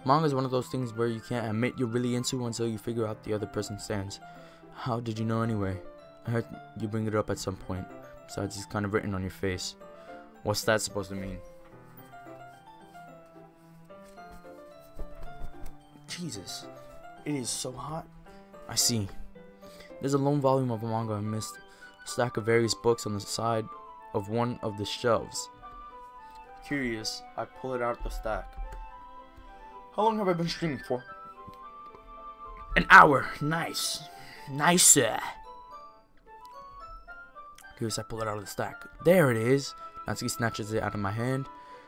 Manga is one of those things where you can't admit you're really into until you figure out the other person's stance. How did you know anyway? I heard you bring it up at some point. Besides, it's kind of written on your face. What's that supposed to mean? Jesus, it is so hot. I see. There's a lone volume of a manga amidst a stack of various books on the side of one of the shelves. Curious, I pull it out of the stack. How long have I been streaming for? An hour. Nice. Nicer. Curious, I pull it out of the stack. There it is. Natsuki snatches it out of my hand.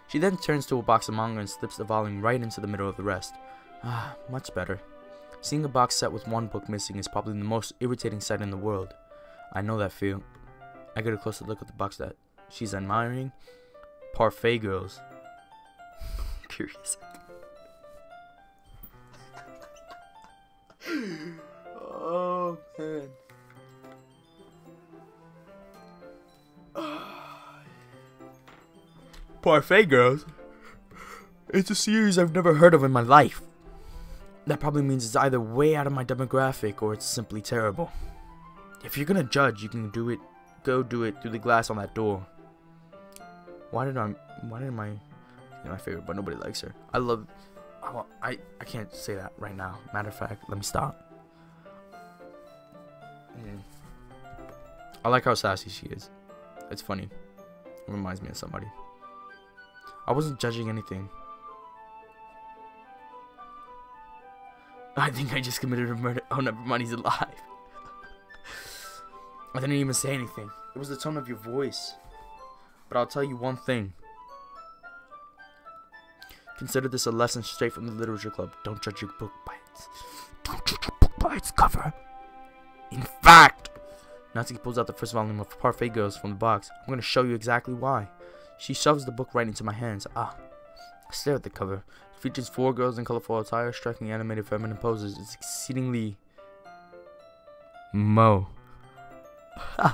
She then turns to a box of manga and slips the volume right into the middle of the rest. Ah, much better. Seeing a box set with one book missing is probably the most irritating sight in the world. I know that feel. I get a closer look at the box that she's admiring. Parfait Girls. Curious. Oh, man. Parfait Girls? It's a series I've never heard of in my life. that probably means it's either way out of my demographic or it's simply terrible. If you're gonna judge, you can do it. Go do it through the glass on that door. Why did my favorite, but nobody likes her. I can't say that right now. Matter of fact, let me stop. I like how sassy she is. It's funny. It reminds me of somebody. I wasn't judging anything. I think I just committed a murder. Oh, never mind, he's alive. I didn't even say anything. It was the tone of your voice. But I'll tell you one thing. Consider this a lesson straight from the literature club. Don't judge your book by its cover. In fact, Natsuki pulls out the first volume of Parfait Girls from the box. I'm going to show you exactly why. She shoves the book right into my hands. I stare at the cover. It features 4 girls in colorful attire, striking animated feminine poses. It's exceedingly Mo. Ho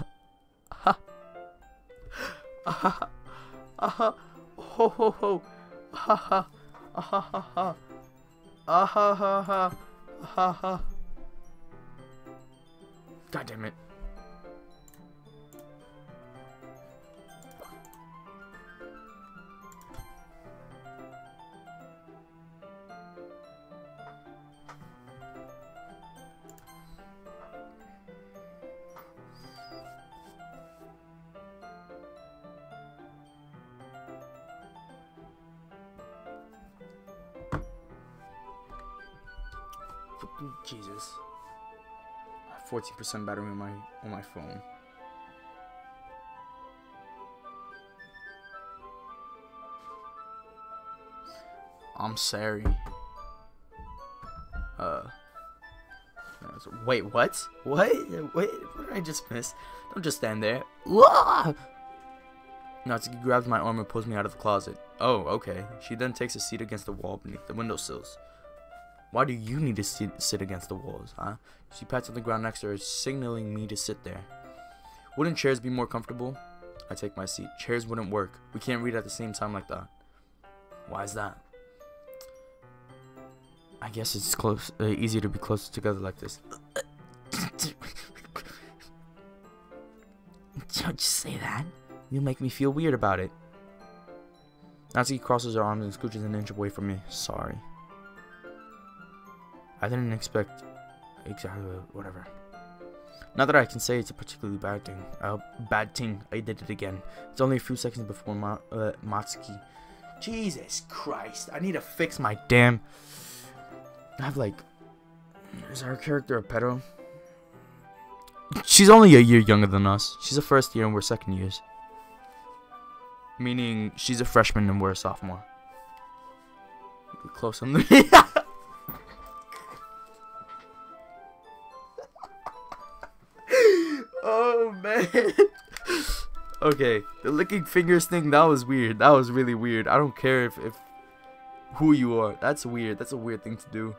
ho ho. Ha ha. Ha ha ha. Ha ha ha. Ha ha. God damn it. Jesus. 14% battery on my phone. I'm sorry. Wait, what? What? Wait, what did I just miss? Don't just stand there. Natsuki grabs my arm and pulls me out of the closet. Oh, okay. She then takes a seat against the wall beneath the windowsills. Why do you need to sit against the walls, huh? She pats on the ground next to her, signaling me to sit there. Wouldn't chairs be more comfortable? I take my seat. Chairs wouldn't work. We can't read at the same time like that. Why is that? I guess it's easier to be closer together like this. Don't you say that. You make me feel weird about it. Natsuki crosses her arms and scooches an inch away from me. Sorry. I didn't expect exactly whatever. Not that I can say it's a particularly bad thing. I did it again. It's only a few seconds before Matsuki. Jesus Christ! I need to fix my damn. I have like. Is our character a pedo? She's only a year younger than us. She's a first year and we're second years. Meaning she's a freshman and we're a sophomore. Get close on the. Oh man. Okay, the licking fingers thing, that was weird. That was really weird. I don't care if who you are. That's weird. That's a weird thing to do.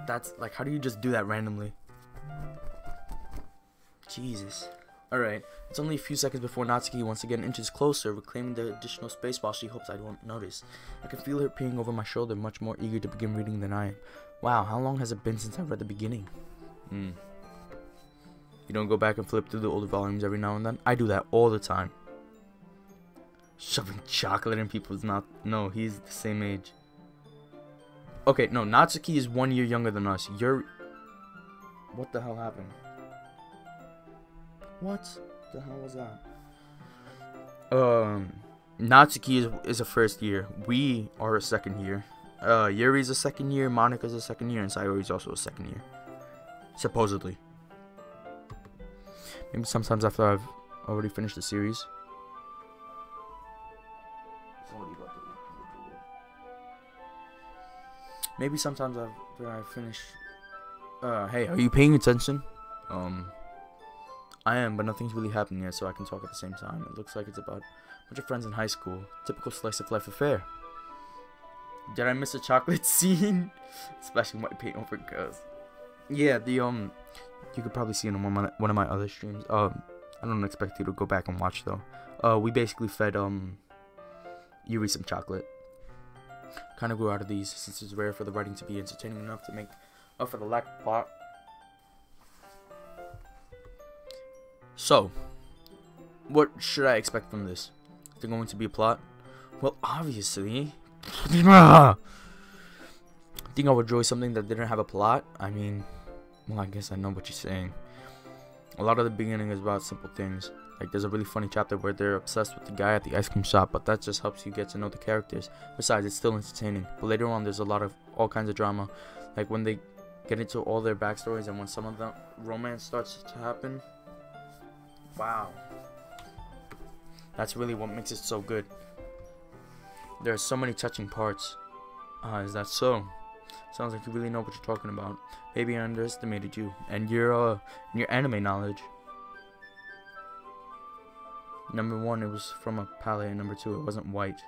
That's like, how do you just do that randomly? Jesus. Alright, it's only a few seconds before Natsuki once again inches closer, reclaiming the additional space while she hopes I won't notice. I can feel her peering over my shoulder, much more eager to begin reading than I am. Wow, how long has it been since I read the beginning? You don't go back and flip through the older volumes every now and then? I do that all the time. Shoving chocolate in people's mouth. No, he's the same age. Okay, no, Natsuki is 1 year younger than us. What the hell happened? What the hell was that? Natsuki is a first year. We are a second year. Yuri's a second year, Monika's a second year, and Sayori's also a second year. Supposedly. Maybe sometimes after I've already finished the series. Maybe sometimes after I finish. Hey, are you paying attention? I am, but nothing's really happened yet, so I can talk at the same time. It looks like it's about a bunch of friends in high school. Typical slice of life affair. Did I miss a chocolate scene? Splashing white paint over girls. Yeah, you could probably see it on one of my other streams. I don't expect you to go back and watch though. We basically fed Yuri some chocolate. Kind of grew out of these since it's rare for the writing to be entertaining enough to make up for the lack of plot. So, what should I expect from this? Is there going to be a plot? Well, obviously. I think I would enjoy something that didn't have a plot. I mean, well, I guess I know what you're saying. A lot of the beginning is about simple things. Like, there's a really funny chapter where they're obsessed with the guy at the ice cream shop, but that just helps you get to know the characters. Besides, it's still entertaining. But later on, there's a lot of all kinds of drama. Like, when they get into all their backstories and when some of the romance starts to happen. Wow. That's really what makes it so good. There are so many touching parts. Is that so? Sounds like you really know what you're talking about. Maybe I underestimated you and your anime knowledge. Number 1, it was from a palette, and number 2, it wasn't white.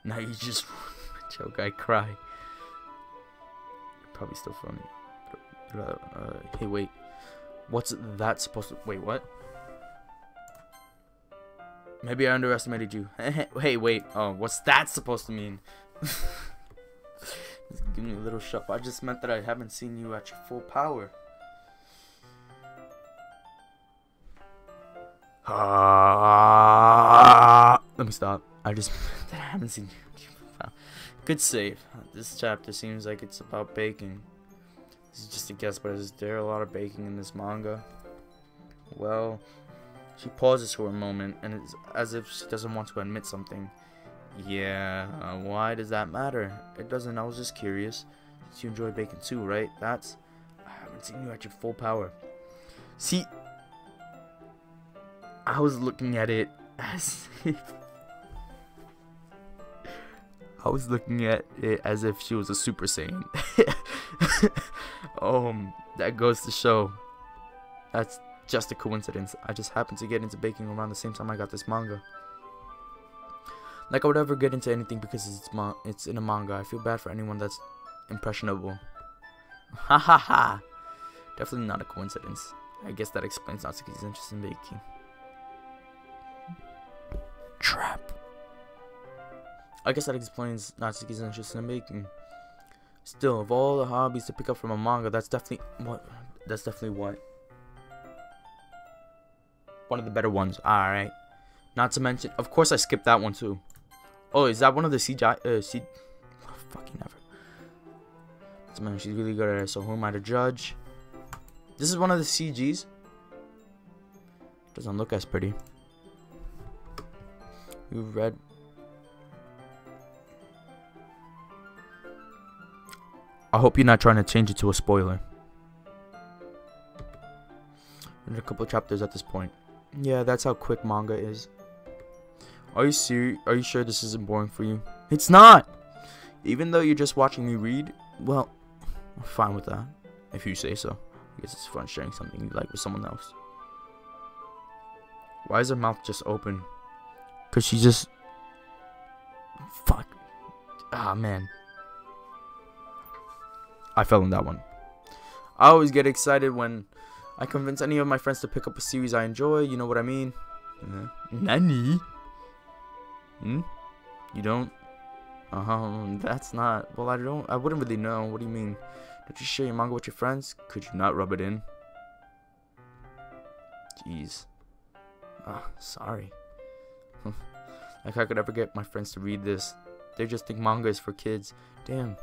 Now you just joke, I cry. You're probably still funny. Hey, wait. What's that supposed to... Wait, what? Maybe I underestimated you. Hey, wait. Oh, what's that supposed to mean? Just give me a little shove. I just meant that I haven't seen you at your full power. Let me stop. I just meant that I haven't seen you at your full power. Good save. This chapter seems like it's about baking. This is just a guess, but is there a lot of baking in this manga? Well... She pauses for a moment, and it's as if she doesn't want to admit something. Yeah, why does that matter? It doesn't, I was just curious. Since you enjoy baking too, right? I haven't seen you at your full power. See, I was looking at it as if... she was a Super Saiyan. That goes to show. That's just a coincidence. I just happened to get into baking around the same time I got this manga. Like I would ever get into anything because it's in a manga. I feel bad for anyone that's impressionable. Ha ha ha. Definitely not a coincidence. I guess that explains Natsuki's interest in baking. Trap. I guess that explains Natsuki's interest in baking. Still, of all the hobbies to pick up from a manga, that's definitely what. One of the better ones. Alright. Not to mention, of course I skipped that one too. Oh, is that one of the fucking never. Not to mention, she's really good at it, so who am I to judge? This is one of the CGs. Doesn't look as pretty. You've read. I hope you're not trying to change it to a spoiler. In a couple of chapters at this point. Yeah, that's how quick manga is. Are you serious? Are you sure this isn't boring for you? It's not! Even though you're just watching me read, well, I'm fine with that. If you say so. I guess it's fun sharing something you like with someone else. Why is her mouth just open? Because she just... Fuck. Ah, man. I fell in that one. I always get excited when I convince any of my friends to pick up a series I enjoy. You know what I mean? Nani? You don't? That's not... Well, I wouldn't really know. What do you mean? Don't you share your manga with your friends? Could you not rub it in? Jeez. Sorry. Like I could ever get my friends to read this. They just think manga is for kids. Damn.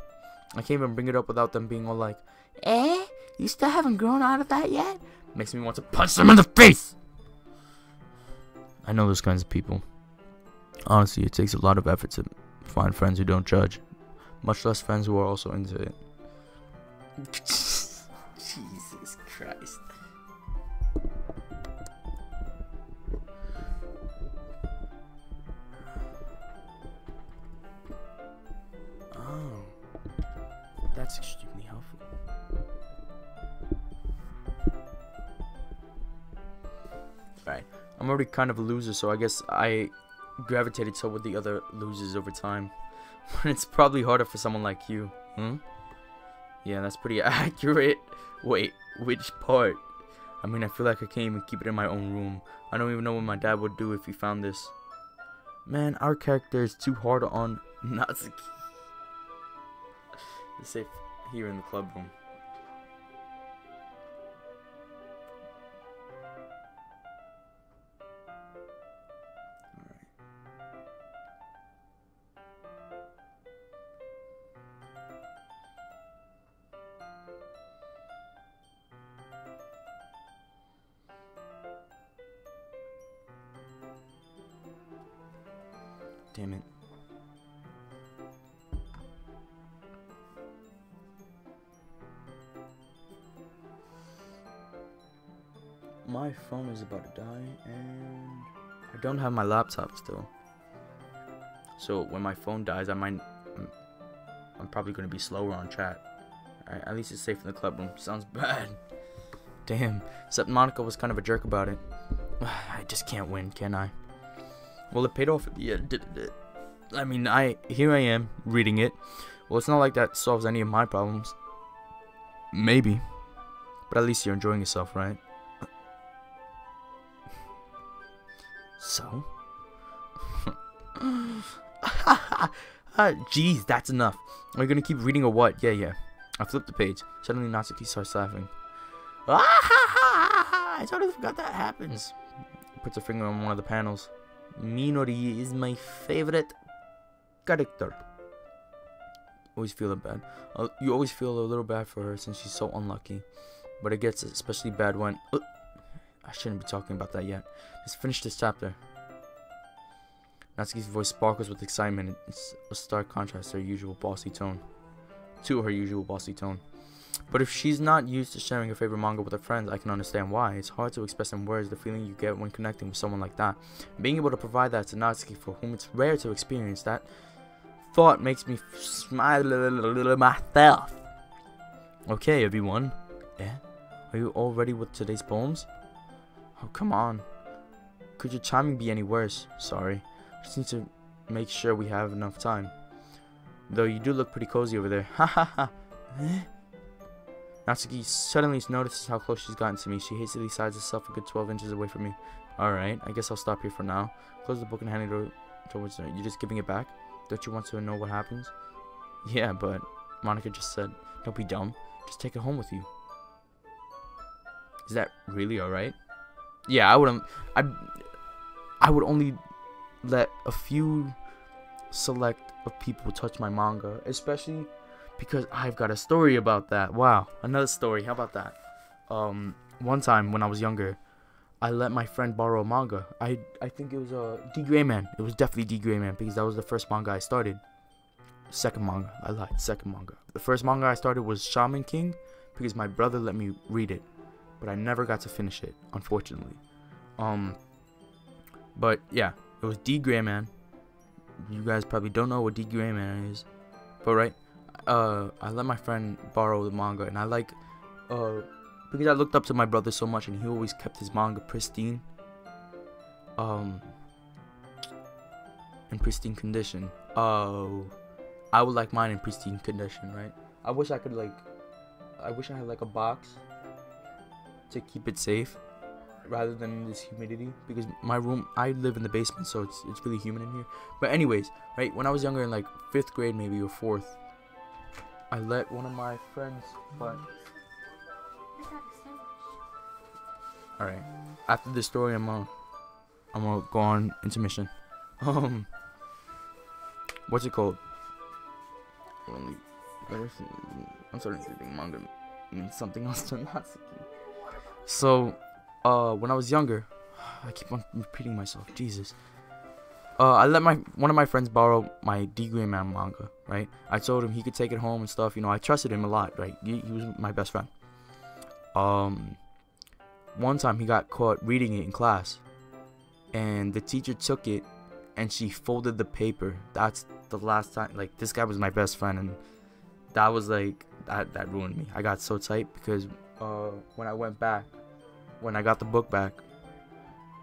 I can't even bring it up without them being all like, eh? You still haven't grown out of that yet? Makes me want to punch them in the face! I know those kinds of people. Honestly, it takes a lot of effort to find friends who don't judge. Much less friends who are also into it. Jesus Christ. Oh. That's extremely helpful. Right. I'm already kind of a loser, so I guess I gravitated toward the other losers over time. But it's probably harder for someone like you. Yeah, that's pretty accurate. Wait, which part? I mean, I feel like I can't even keep it in my own room. I don't even know what my dad would do if he found this. Man, our character is too hard on Natsuki. It's safe here in the club room. Alright. Damn it. My phone is about to die and I don't have my laptop still. So when my phone dies, I'm probably going to be slower on chat. Alright, at least it's safe in the club room. Sounds bad. Damn. Except Monica was kind of a jerk about it. I just can't win, can I? Well, it paid off at the end, didn't it? I mean, here I am, reading it. Well, it's not like that solves any of my problems. Maybe. But at least you're enjoying yourself, right? So? Jeez, that's enough. Are you gonna keep reading or what? Yeah. I flipped the page. Suddenly, Natsuki starts laughing. I totally forgot that happens. Puts her finger on one of the panels. Minori is my favorite character. Always feel bad. You always feel a little bad for her since she's so unlucky. But it gets especially bad when... I shouldn't be talking about that yet. Let's finish this chapter. Natsuki's voice sparkles with excitement. It's a stark contrast to her usual bossy tone. But if she's not used to sharing her favorite manga with her friends, I can understand why. It's hard to express in words the feeling you get when connecting with someone like that. Being able to provide that to Natsuki, for whom it's rare to experience that thought, makes me smile myself. Okay, everyone. Yeah? Are you all ready with today's poems? Oh, come on. Could your timing be any worse? Sorry. I just need to make sure we have enough time. Though you do look pretty cozy over there. Ha ha ha. Natsuki suddenly notices how close she's gotten to me. She hastily sides herself a good 12 inches away from me. Alright, I guess I'll stop here for now. Close the book and hand it towards her. You're just giving it back? Don't you want to know what happens? Yeah, but Monica just said, don't be dumb. Just take it home with you. Is that really alright? Yeah, I would only let a few select of people touch my manga, especially because I've got a story about that. Wow, another story. How about that? One time when I was younger, I let my friend borrow a manga. I think it was D Gray Man. It was definitely D Gray Man because that was the first manga I started. Second manga. I lied. Second manga. The first manga I started was Shaman King because my brother let me read it, but I never got to finish it, unfortunately. But yeah, it was D Gray Man. You guys probably don't know what D Gray Man is, but right. I let my friend borrow the manga, and I because I looked up to my brother so much, and he always kept his manga pristine, in pristine condition. I would like mine in pristine condition, right? I wish I had like a box to keep it safe, rather than this humidity, because my room, I live in the basement, so it's really humid in here. But anyways, right, when I was younger, in like 5th grade maybe, or 4th, I let one of my friends, but alright, after this story, I'm gonna go on intermission. What's it called? I'm starting to think manga means something else to Natsuki. So, when I was younger, I keep on repeating myself, Jesus. I let one of my friends borrow my D Gray Man manga, right? I told him he could take it home and stuff, you know, I trusted him a lot, right? He was my best friend. One time he got caught reading it in class, and the teacher took it, and she folded the paper. That's the last time, like, this guy was my best friend, and that was like, that ruined me. I got so tight, because, when I went back, when I got the book back,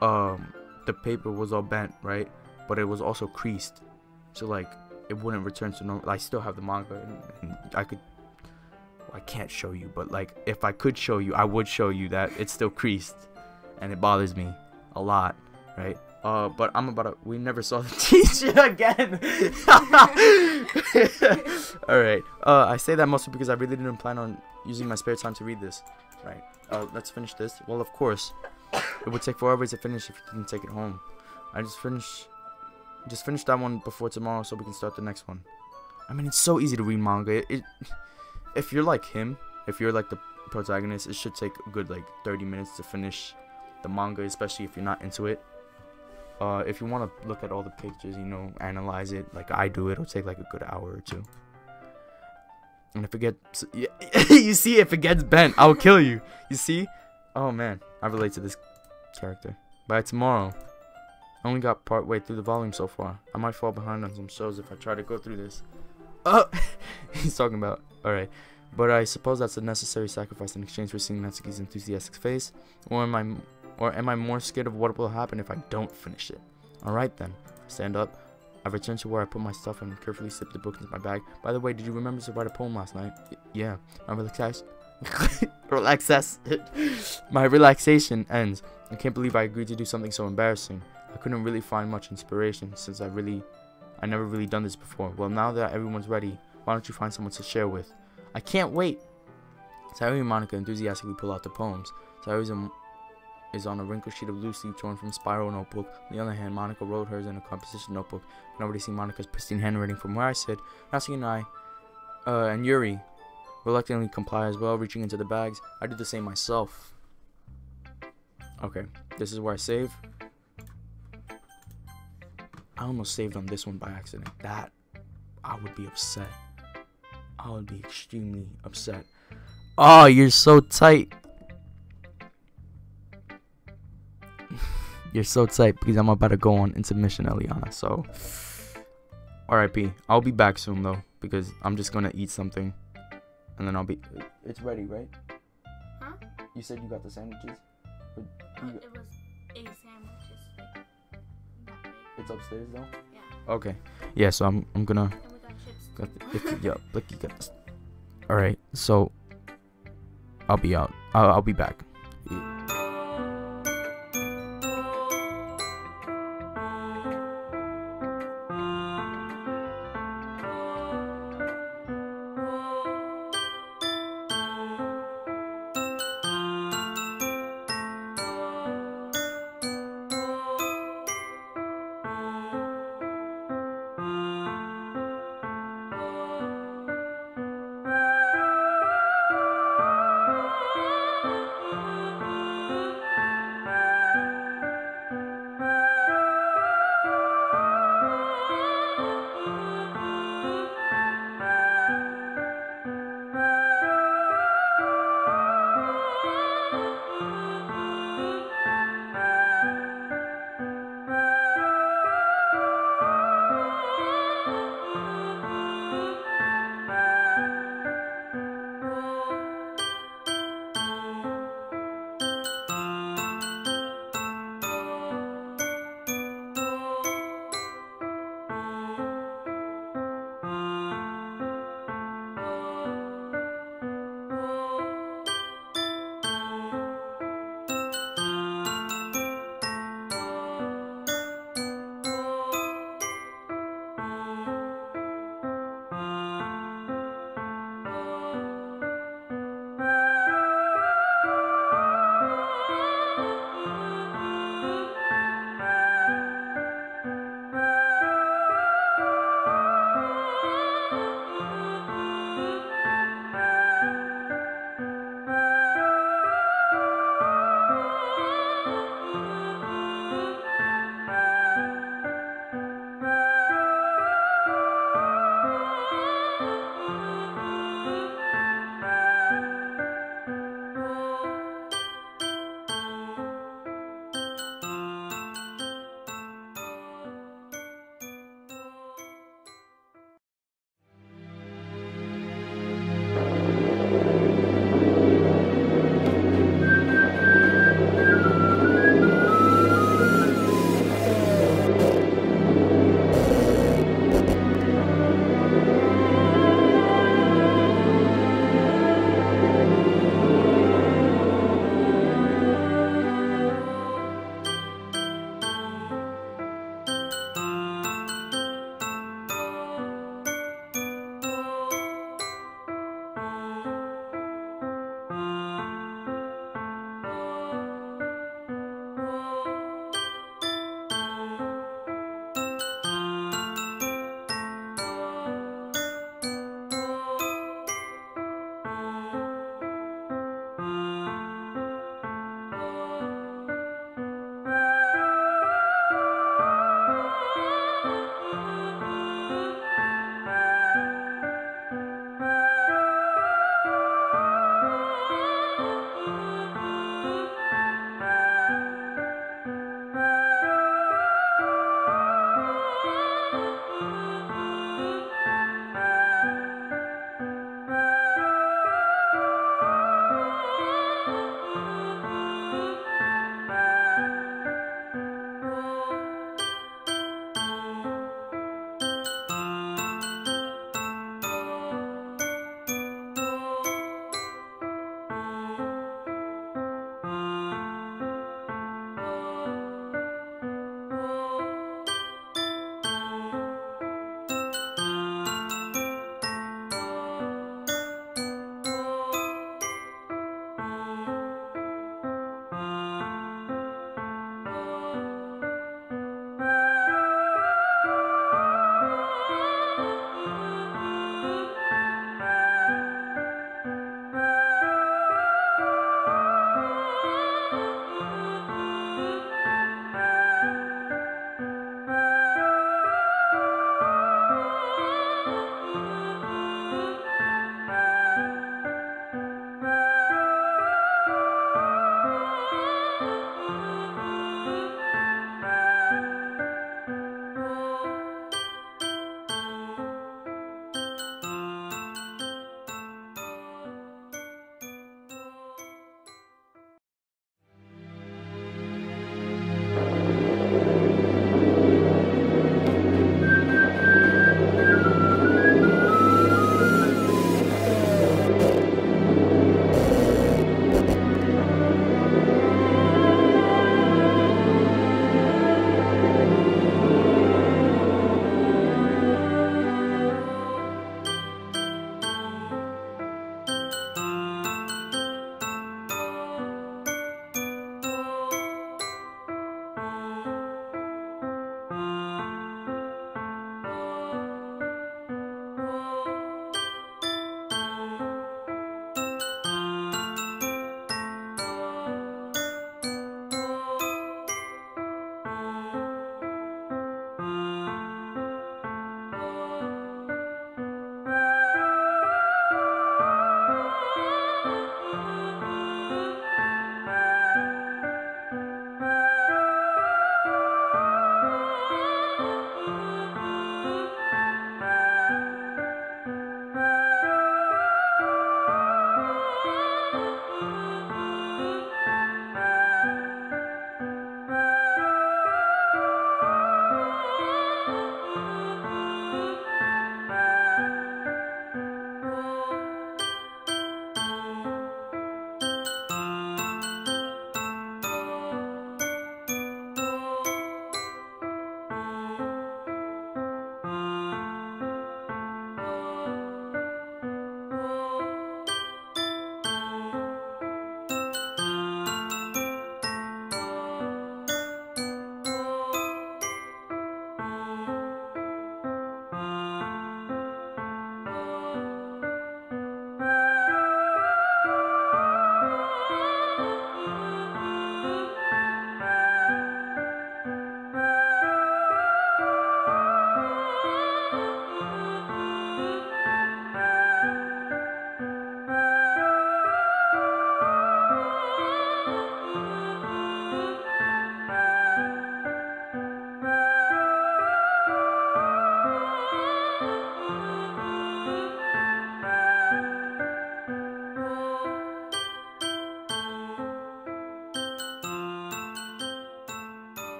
the paper was all bent, right? But it was also creased, so like it wouldn't return to normal. I still have the manga, and I can't show you, but like if I could show you, I would show you that it's still creased, and it bothers me a lot, right? But I'm about to. We never saw the teacher again. All right. I say that mostly because I really didn't plan on using my spare time to read this. Right. Let's finish this. Well, of course, it would take forever to finish if you didn't take it home. I just finish that one before tomorrow so we can start the next one. I mean, it's so easy to read manga. If you're like him, if you're like the protagonist, it should take a good like 30 minutes to finish the manga, especially if you're not into it. If you want to look at all the pictures, you know, analyze it like I do, it'll take like a good hour or two. And if it gets, you see, if it gets bent, I'll kill you. You see? Oh man, I relate to this character. By tomorrow, I only got part way through the volume so far. I might fall behind on some shows if I try to go through this. Oh, he's talking about. All right, but I suppose that's a necessary sacrifice in exchange for seeing Natsuki's enthusiastic face. Or am I more scared of what will happen if I don't finish it? All right then, stand up. I returned to where I put my stuff and carefully slipped the book into my bag. By the way, did you remember to write a poem last night? Yeah, my relaxation ends. I can't believe I agreed to do something so embarrassing. I couldn't really find much inspiration since I never really done this before. Well, now that everyone's ready, why don't you find someone to share with? I can't wait. Sayori and Monica enthusiastically pull out the poems. Sayori is on a wrinkled sheet of loose leaf torn from a spiral notebook. On the other hand, Monica wrote hers in a composition notebook. I can already see Monica's pristine handwriting from where I sit. Natsuki and Yuri reluctantly comply as well, reaching into the bags. I do the same myself. Okay, this is where I save. I almost saved on this one by accident. That, I would be upset. I would be extremely upset. Oh, you're so tight. You're so tight because I'm about to go on intermission, Eliana. So, RIP. I'll be back soon though because I'm just gonna eat something, and then I'll be. It's ready, right? Huh? You said you got the sandwiches. It was a sandwich, just like that big. It's upstairs though. Yeah. Okay. Yeah. So I'm gonna. And we got chips too. Yeah. Look, you got this. All right. So I'll be out. I'll be back.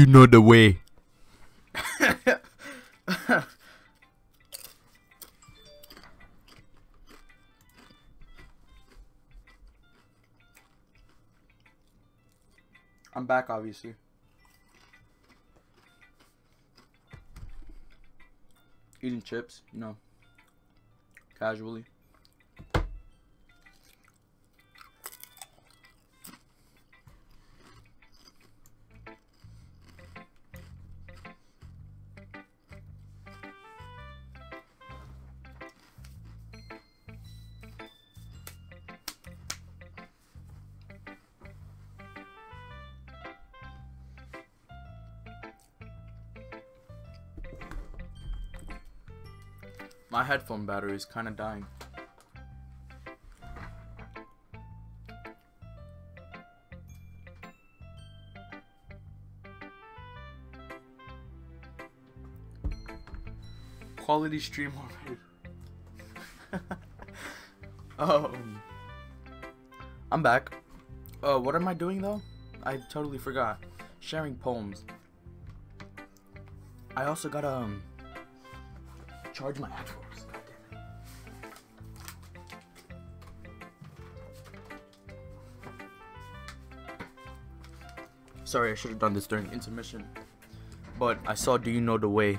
you know the way? I'm back, obviously. Eating chips, you know, casually. My headphone battery is kind of dying. Quality stream already. I'm back. What am I doing though? I totally forgot. Sharing poems. I also gotta charge my actuals. God damn it. Sorry, I should have done this during intermission. But I saw Do You Know the Way?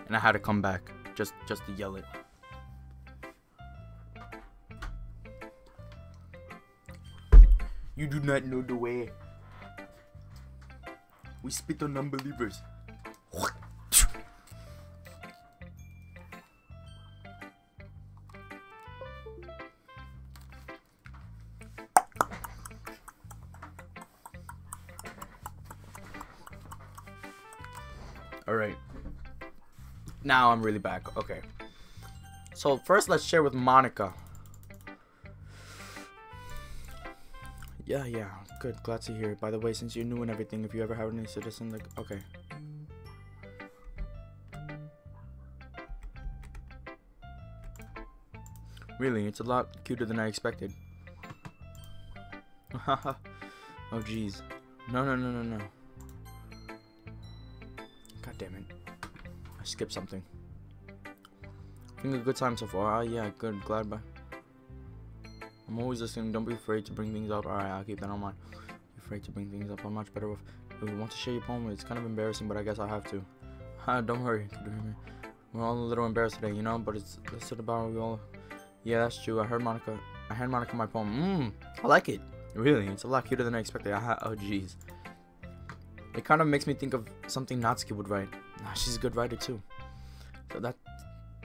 And I had to come back just to yell it. You do not know the way. We spit on unbelievers. Alright. Now I'm really back. Okay. So first let's share with Monica. Yeah. Good. Glad to hear it. By the way, since you're new and everything, if you ever have any suggestions, like, okay. Really, it's a lot cuter than I expected. Oh, jeez. No. God damn it. I skipped something. I think a good time so far. Yeah, good. Glad by. I'm always listening. Don't be afraid to bring things up. Alright, I'll keep that on mind. Be afraid to bring things up. I'm much better with. If you want to share your poem, it's kind of embarrassing, but I guess I have to. Don't worry. We're all a little embarrassed today, you know, but it's about we all. Yeah, that's true. I had Monica my poem. I like it. Really, it's a lot cuter than I expected. Oh, jeez. It kind of makes me think of something Natsuki would write. She's a good writer too. So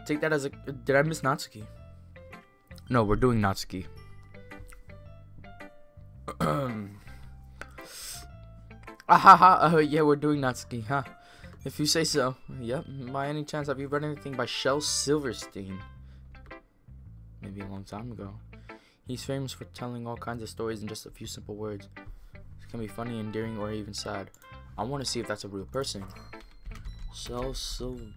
take that as a. Did I miss Natsuki? No, we're doing Natsuki. Yeah, we're doing Natsuki, huh? If you say so. Yep. By any chance, have you read anything by Shel Silverstein? Maybe a long time ago. He's famous for telling all kinds of stories in just a few simple words. It can be funny, endearing, or even sad. I want to see if that's a real person. Shel Silverstein.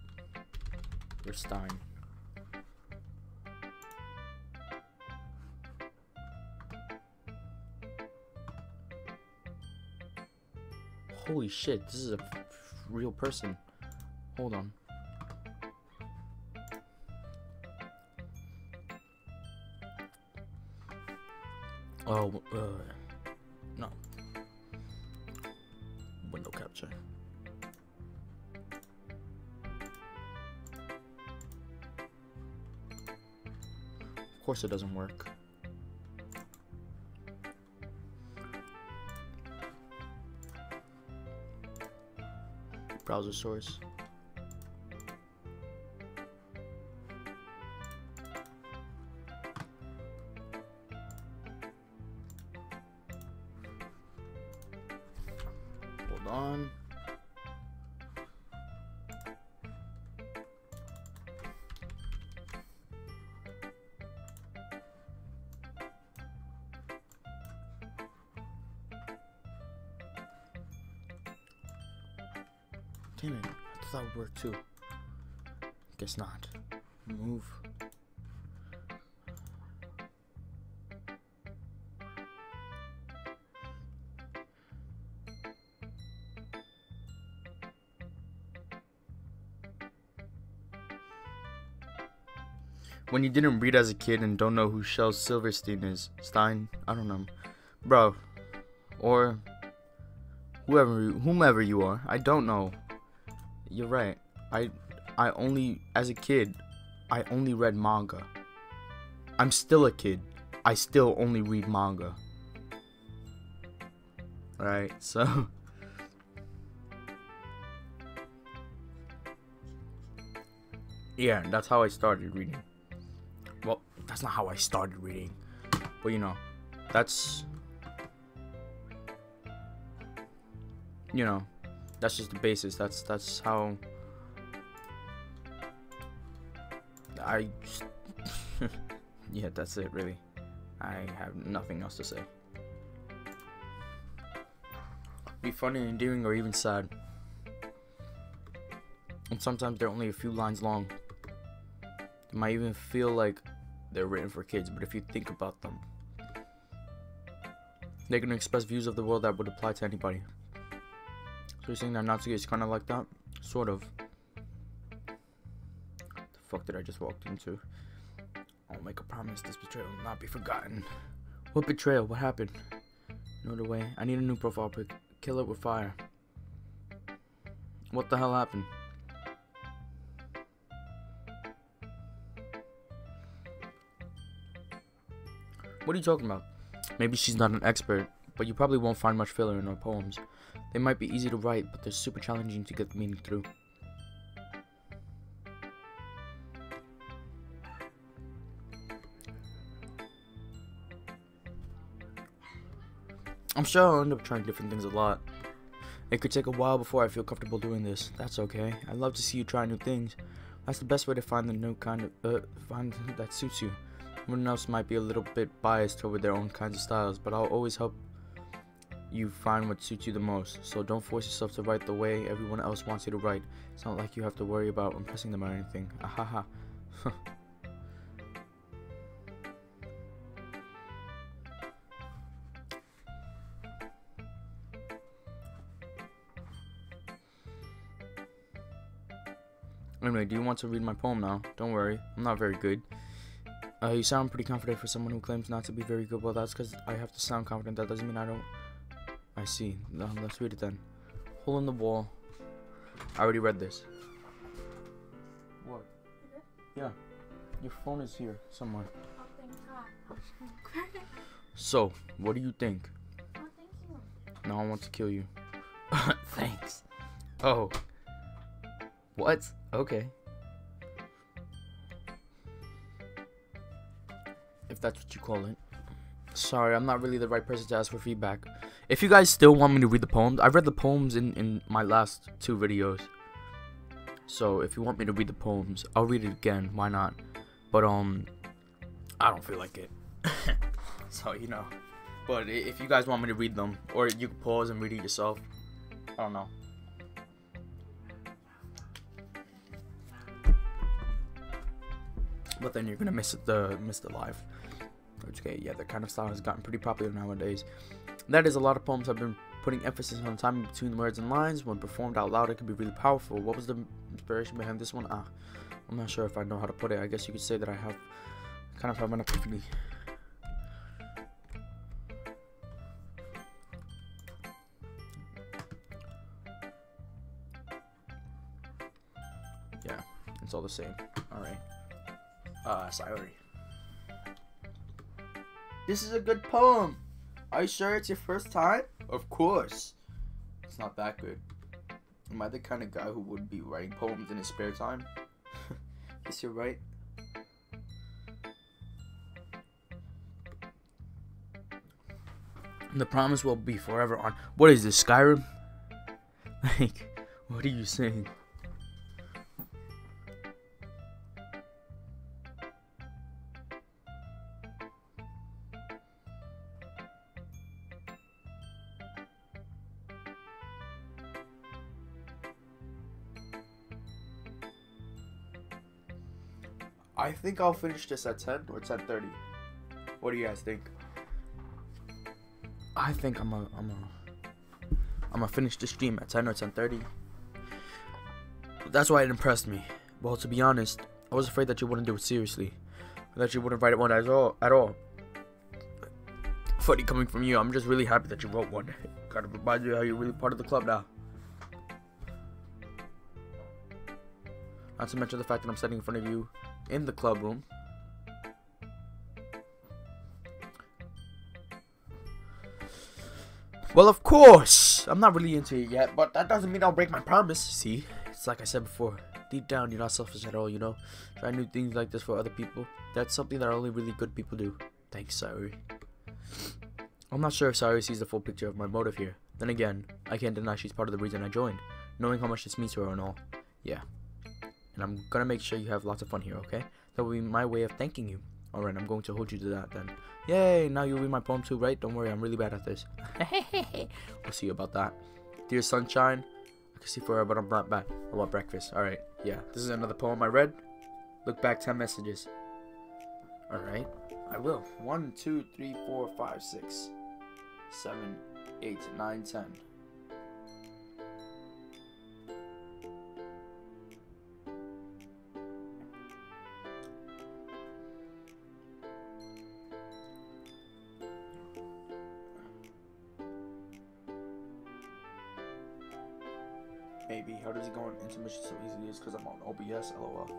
Holy shit, this is a real person. Hold on. Oh, no. Window capture. Of course it doesn't work. Browser source. Hold on. Damn it, I thought that would work too. Guess not. Move. When you didn't read as a kid and don't know who Shel Silverstein is. Stein? I don't know. Bro. Or whomever you are. I don't know. You're right. I only, as a kid, I only read manga. I'm still a kid. I still only read manga. Alright, so... yeah, that's how I started reading. Well, that's not how I started reading. But you know, that's... you know, that's just the basis. That's how... I... yeah, that's it, really. I have nothing else to say. Be funny, endearing, or even sad. And sometimes they're only a few lines long. It might even feel like they're written for kids, but if you think about them, they're gonna express views of the world that would apply to anybody. So you're saying that Natsuki is kind of like that? Sort of. The fuck did I just walk into? I'll make a promise this betrayal will not be forgotten. What betrayal? What happened? No other way. I need a new profile pic. Kill it with fire. What the hell happened? What are you talking about? Maybe she's not an expert, but you probably won't find much filler in her poems. They might be easy to write, but they're super challenging to get the meaning through. I'm sure I'll end up trying different things a lot. It could take a while before I feel comfortable doing this. That's okay. I love to see you try new things. That's the best way to find the new kind of find that suits you. Everyone else might be a little bit biased toward their own kinds of styles, but I'll always help you find what suits you the most. So don't force yourself to write the way everyone else wants you to write. It's not like you have to worry about impressing them or anything. Ahaha. Anyway, do you want to read my poem now? Don't worry, I'm not very good. You sound pretty confident for someone who claims not to be very good. Well, that's because I have to sound confident. That doesn't mean I don't. I see. Let's read it then. Hole in the wall. I already read this. What? Yeah. Your phone is here somewhere. Oh, thank God. So, what do you think? Oh, thank you. Now I want to kill you. Thanks. Oh. What? Okay. If that's what you call it. Sorry, I'm not really the right person to ask for feedback. If you guys still want me to read the poems, I've read the poems in my last 2 videos. So if you want me to read the poems, I'll read it again. Why not? But I don't feel like it. So you know. But if you guys want me to read them, or you can pause and read it yourself. I don't know. But then you're gonna miss the live. Okay, yeah, that kind of style has gotten pretty popular nowadays. That is, a lot of poems have been putting emphasis on the timing between words and lines. When performed out loud, it can be really powerful. What was the inspiration behind this one? I'm not sure if I know how to put it. I guess you could say that I kind of have an epiphany. Yeah, it's all the same. Alright. Sorry. This is a good poem. Are you sure it's your first time? Of course. It's not that good. Am I the kind of guy who would be writing poems in his spare time? Guess you're right. The promise will be forever on. What is this, Skyrim? Like, what are you saying? I think I'll finish this at 10 or 10:30. What do you guys think? I think I'm gonna finish the stream at 10 or 10:30. That's why it impressed me. Well, to be honest, I was afraid that you wouldn't do it seriously. that you wouldn't write one at all. Funny coming from you. I'm just really happy that you wrote one. Gotta remind you how you're really part of the club now. Not to mention the fact that I'm sitting in front of you in the club room. Well, of course, I'm not really into it yet, but that doesn't mean I'll break my promise. See, it's like I said before, deep down, you're not selfish at all, you know? Try new things like this for other people. That's something that only really good people do. Thanks, Sayuri. I'm not sure if Sayuri sees the full picture of my motive here. Then again, I can't deny she's part of the reason I joined, knowing how much this means to her and all. Yeah. And I'm gonna make sure you have lots of fun here, okay? That will be my way of thanking you. Alright, I'm going to hold you to that then. Yay, now you'll read my poem too, right? Don't worry, I'm really bad at this. We'll see about that. Dear sunshine, I can see forever, but I'm not bad. I want breakfast. Alright, yeah. This is another poem I read. Look back 10 messages. Alright, I will. 1, 2, 3, 4, 5, 6, 7, 8, 9, 10. Maybe. How does it go on intermission so easily? It's because I'm on OBS, lol.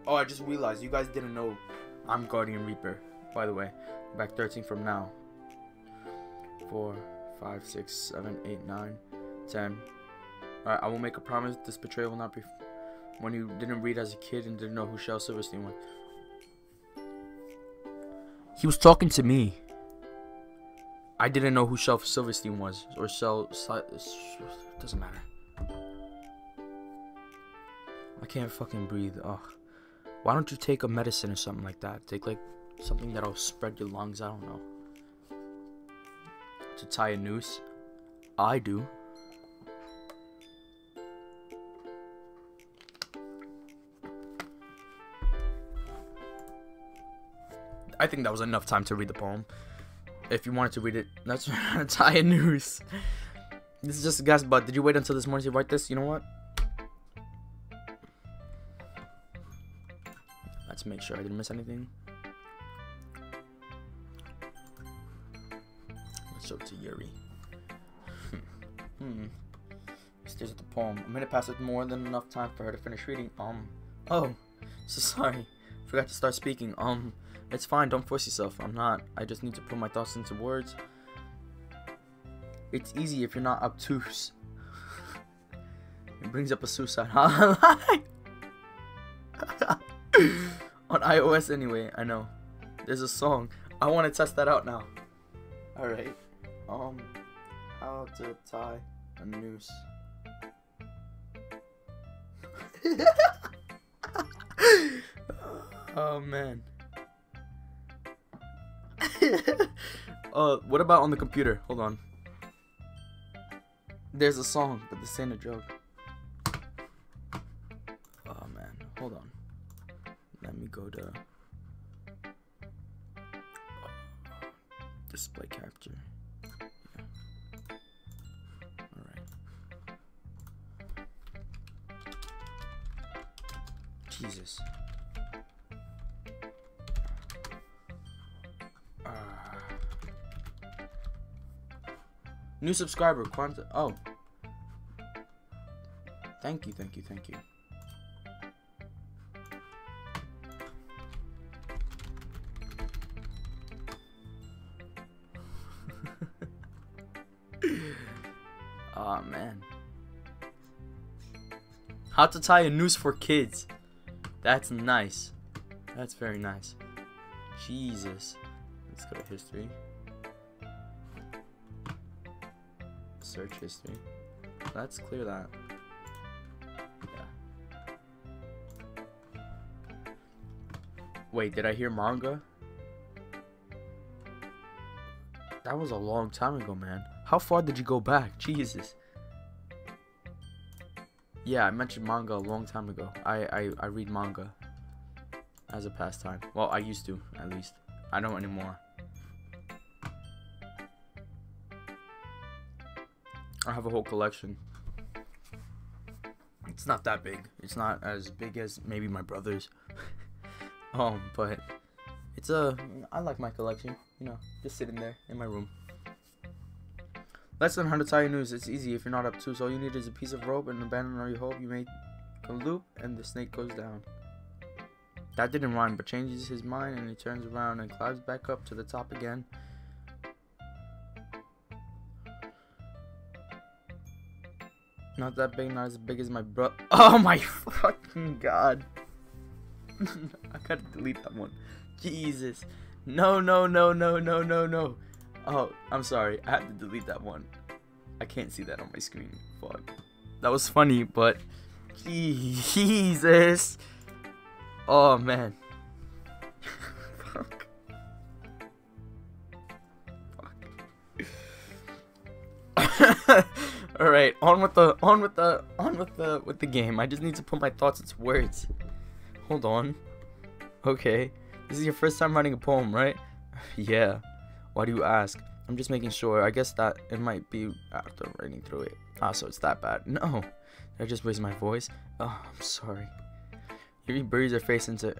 Oh, I just realized you guys didn't know I'm Guardian Reaper, by the way. Back 13 from now. 4, 5, 6, 7, 8, 9, 10. Alright, I will make a promise this betrayal will not be when you didn't read as a kid and didn't know who Shel Silverstein was. He was talking to me. I didn't know who Shel Silverstein was, or doesn't matter. I can't fucking breathe. Ugh. Why don't you take a medicine or something like that? Take like something that'll spread your lungs. I don't know. To tie a noose. I do. I think that was enough time to read the poem. If you wanted to read it, that's tie a noose. This is just a guess, but did you wait until this morning to write this? You know what? Let's make sure I didn't miss anything. Let's show it to Yuri. He stares at the poem. A minute passes more than enough time for her to finish reading. Oh, so sorry. Forgot to start speaking. It's fine, don't force yourself. I'm not. I just need to put my thoughts into words. It's easy if you're not obtuse. It brings up a suicide hotline. On iOS anyway, I know. There's a song. I want to test that out now. Alright. How to tie a noose. Oh man. What about on the computer? Hold on. There's a song, but this ain't a joke. Oh man, hold on. Let me go to display capture. Yeah. Alright. Jesus. New subscriber, Quanta. Oh. Thank you. Oh man. How to tie a noose for kids. That's nice. That's very nice. Jesus. Let's go to history. Search history. Let's clear that. Yeah. Wait, did I hear manga? That was a long time ago, man. How far did you go back? Jesus. Yeah, I mentioned manga a long time ago. I read manga as a pastime. Well, I used to, at least. I don't anymore. I have a whole collection. It's not that big. It's not as big as maybe my brother's. But it's I like my collection. You know, just sitting there in my room. Let's learn how to tie a noose. It's easy if you're not up to. So all you need is a piece of rope and abandon all you hope. You make a loop and the snake goes down. That didn't rhyme, but changes his mind and he turns around and climbs back up to the top again. Not that big, not as big as my bro. Oh my fucking god. I gotta delete that one. Jesus. No. Oh, I'm sorry. I had to delete that one. I can't see that on my screen. Fuck. That was funny, but Jesus. Oh man. Fuck. All right, on with the game. I just need to put my thoughts into words. Hold on. Okay. This is your first time writing a poem, right? Yeah. Why do you ask? I'm just making sure. I guess that it might be after writing through it. Ah, so it's that bad. No. Did I just waste my voice? Oh, I'm sorry. Yuri buries her face into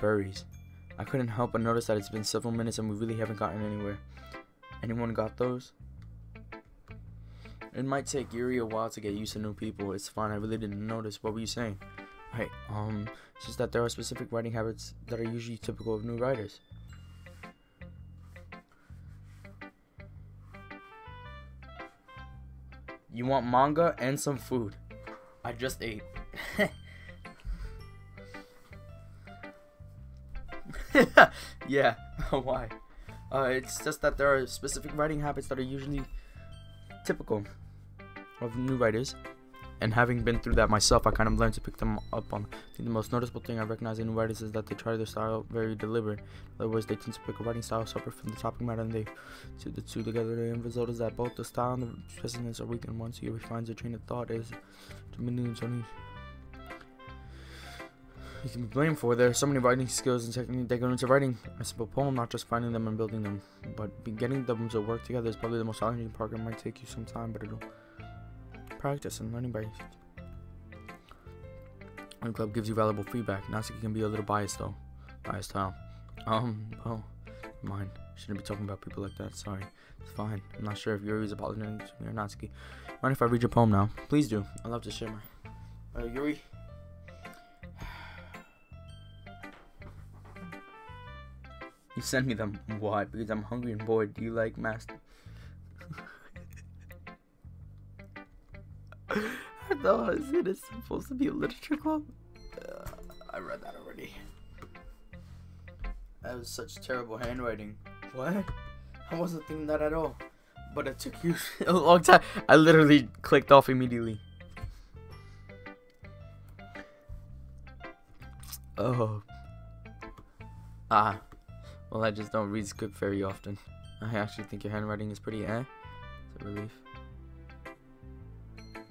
buries. I couldn't help but notice that it's been several minutes and we really haven't gotten anywhere. Anyone got those? It might take Yuri a while to get used to new people. It's fine. I really didn't notice. What were you saying? Right. It's just that there are specific writing habits that are usually typical of new writers. You want manga and some food. I just ate. Yeah. Why? It's just that there are specific writing habits that are usually typical of new writers, and having been through that myself, I kind of learned to pick them up on. I think the most noticeable thing I recognize in new writers is that they try their style very deliberate. In other words, they tend to pick a writing style separate from the topic matter, and they put the two together. The end result is that both the style and the presence are weak in one, so he refines their train of thought is millions only. You can be blamed for. There are so many writing skills and techniques that go into writing a simple poem, not just finding them and building them, but getting them to work together is probably the most challenging part. It might take you some time, but it'll practice and learning by. The club gives you valuable feedback. NATSUKI can be a little biased though. Biased how? Oh, mine. Shouldn't be talking about people like that. Sorry. It's fine. I'm not sure if Yuri's apologizing to me or NATSUKI. Mind if I read your poem now? Please do. I love to share my. Yuri. You send me them. Why? Because I'm hungry and bored. Do you like master? I thought it is supposed to be a literature club. I read that already. That was such terrible handwriting. What? I wasn't thinking that at all. But it took you a long time. I literally clicked off immediately. Oh. Well, I just don't read script very often. I actually think your handwriting is pretty It's a relief.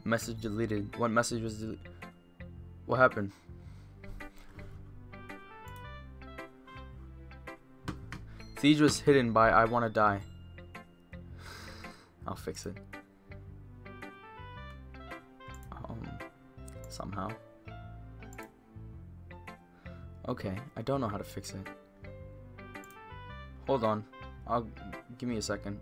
Message deleted. What message was deleted? What happened? Siege was hidden by I wanna die. I'll fix it. Somehow. Okay, I don't know how to fix it. Hold on. Give me a second.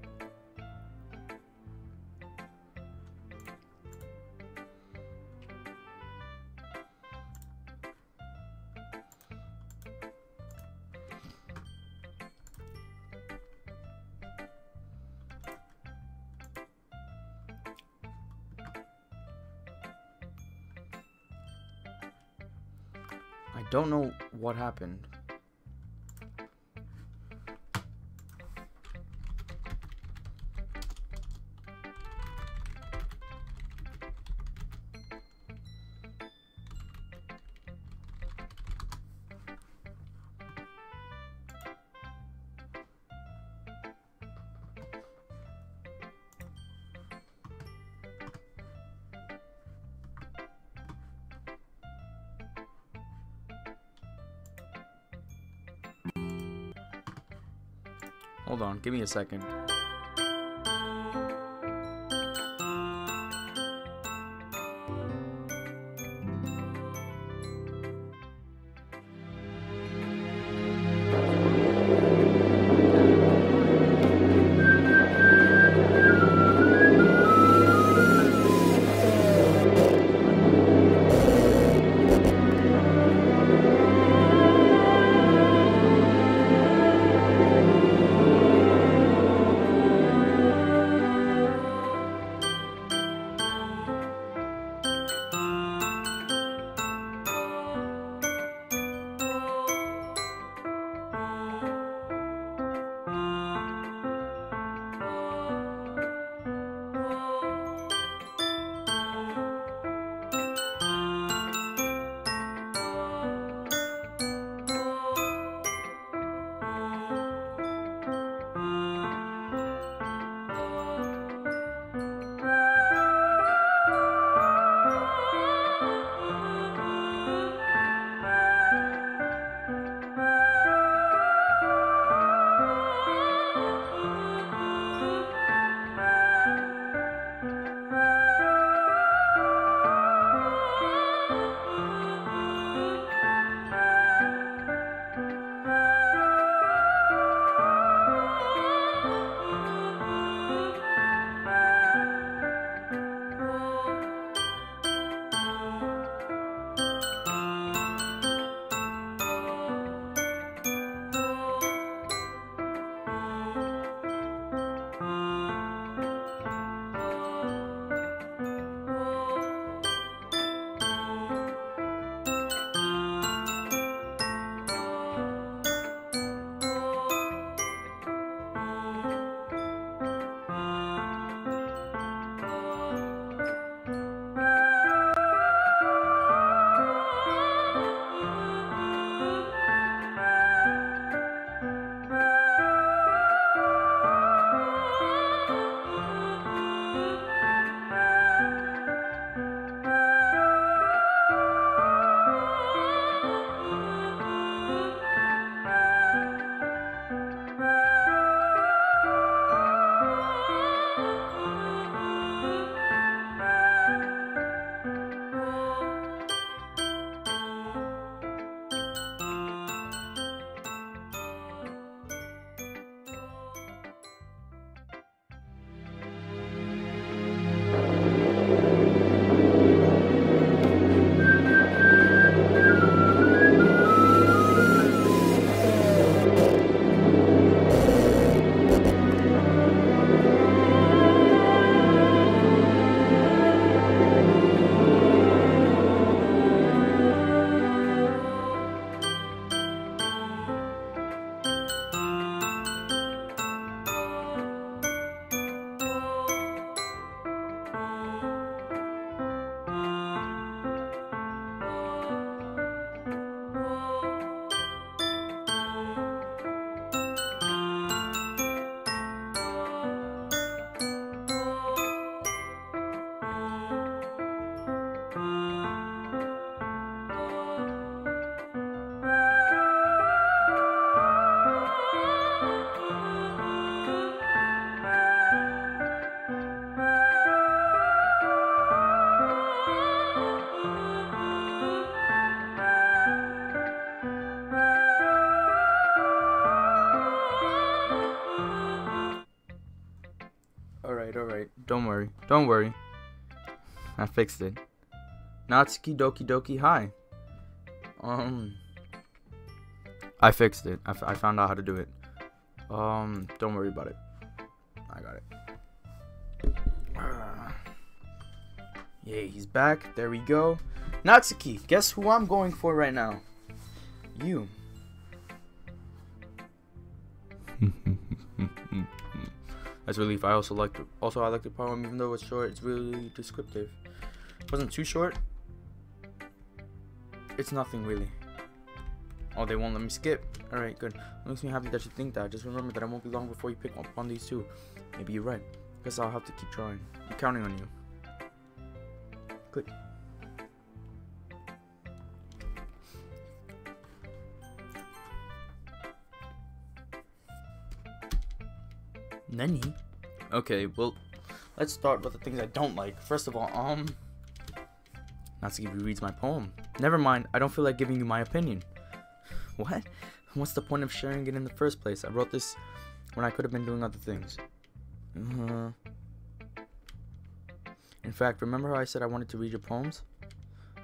I don't know what happened. Hold on, give me a second. alright. Don't worry. Don't worry. I fixed it. Natsuki, Doki, Doki, hi. I fixed it. I found out how to do it. Don't worry about it. I got it. Yay, he's back. There we go. Natsuki, guess who I'm going for right now? You. That's relief. I also like the poem, even though it's short. It's really descriptive. It wasn't too short. It's nothing really. Oh, they won't let me skip. All right, good. It makes me happy that you think that. Just remember that I won't be long before you pick up on these two. Maybe you're right. Guess I'll have to keep trying. I'm counting on you. Good. Nani? Okay, well, let's start with the things I don't like. First of all, Natsuki reads my poem. Never mind, I don't feel like giving you my opinion. What? What's the point of sharing it in the first place? I wrote this when I could have been doing other things. In fact, remember how I said I wanted to read your poems?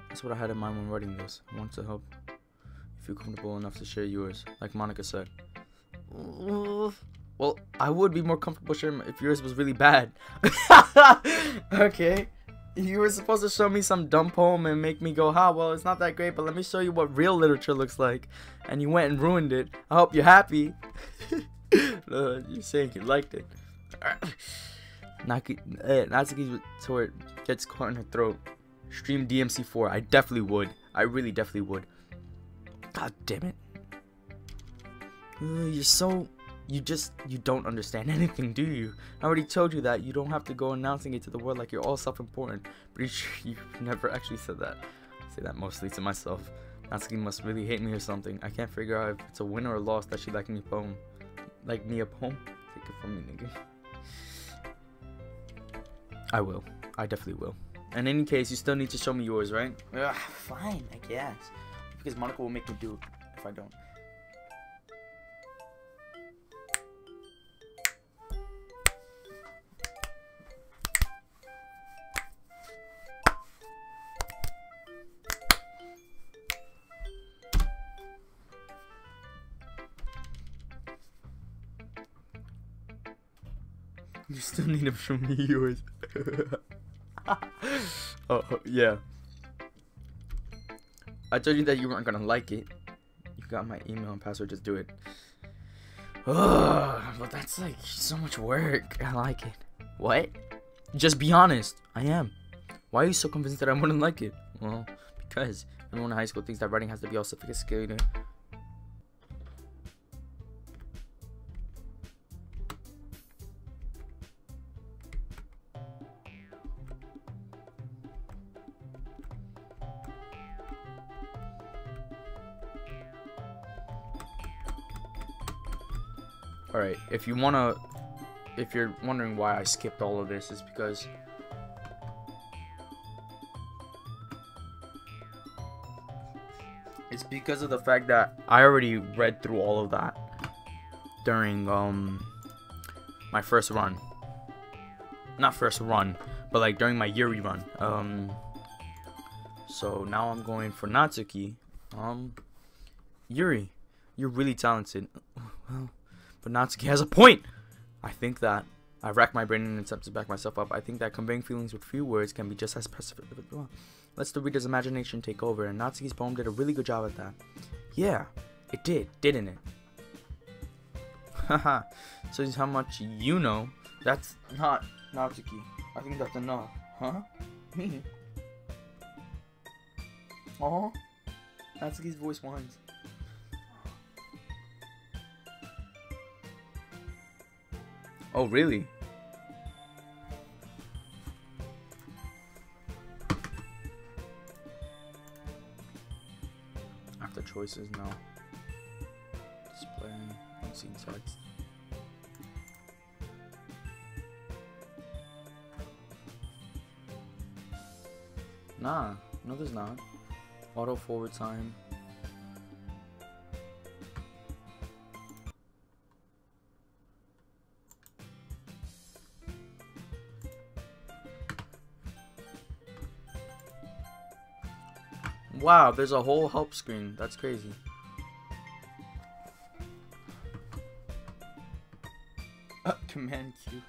That's what I had in mind when writing this. I wanted to help you feel comfortable enough to share yours, like Monica said. Well, I would be more comfortable sharing if yours was really bad. Okay. You were supposed to show me some dumb poem and make me go, ha, well, it's not that great, but let me show you what real literature looks like. And you went and ruined it. I hope you're happy. You're saying you liked it. Natsuki's retort gets caught in her throat. Stream DMC4. I definitely would. I really definitely would. God damn it. You're so... You don't understand anything, do you? I already told you that. You don't have to go announcing it to the world like you're all self-important. Pretty sure you've never actually said that. I say that mostly to myself. Natsuki must really hate me or something. I can't figure out if it's a win or a loss that she liked me a poem. Like me a poem? Take it from me, nigga. I will. I definitely will. In any case, you still need to show me yours, right? Ugh, fine, I guess. Because Monica will make me do it if I don't. You still need to show me yours. Oh, yeah. I told you that you weren't gonna like it. You got my email and password, just do it. But that's like so much work. I like it. What? Just be honest. I am. Why are you so convinced that I wouldn't like it? Well, because everyone in high school thinks that writing has to be all sophisticated. Alright, if you're wondering why I skipped all of this, is because it's because of the fact that I already read through all of that during my first run. Not first run, but like during my Yuri run. So now I'm going for Natsuki. Yuri, you're really talented. Well, but Natsuki has a point. I think that I rack my brain in an attempt to back myself up. I think that conveying feelings with few words can be just as specific. Let's the reader's imagination take over, and Natsuki's poem did a really good job at that. Yeah, it did, didn't it? Haha, so how much you know. That's not Natsuki. I think that's enough. Huh? Me? Oh, Natsuki's voice whines. Oh, really? After choices, no. Display, unseen text. Nah, no there's not. Auto forward time. Wow, there's a whole help screen. That's crazy. Command Q.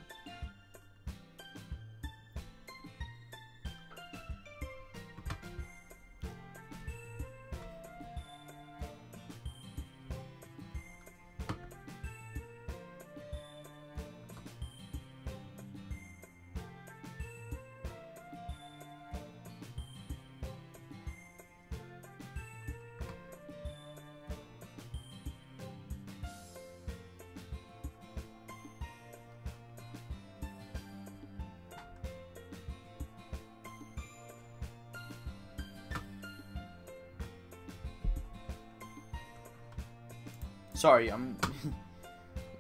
Sorry, I'm.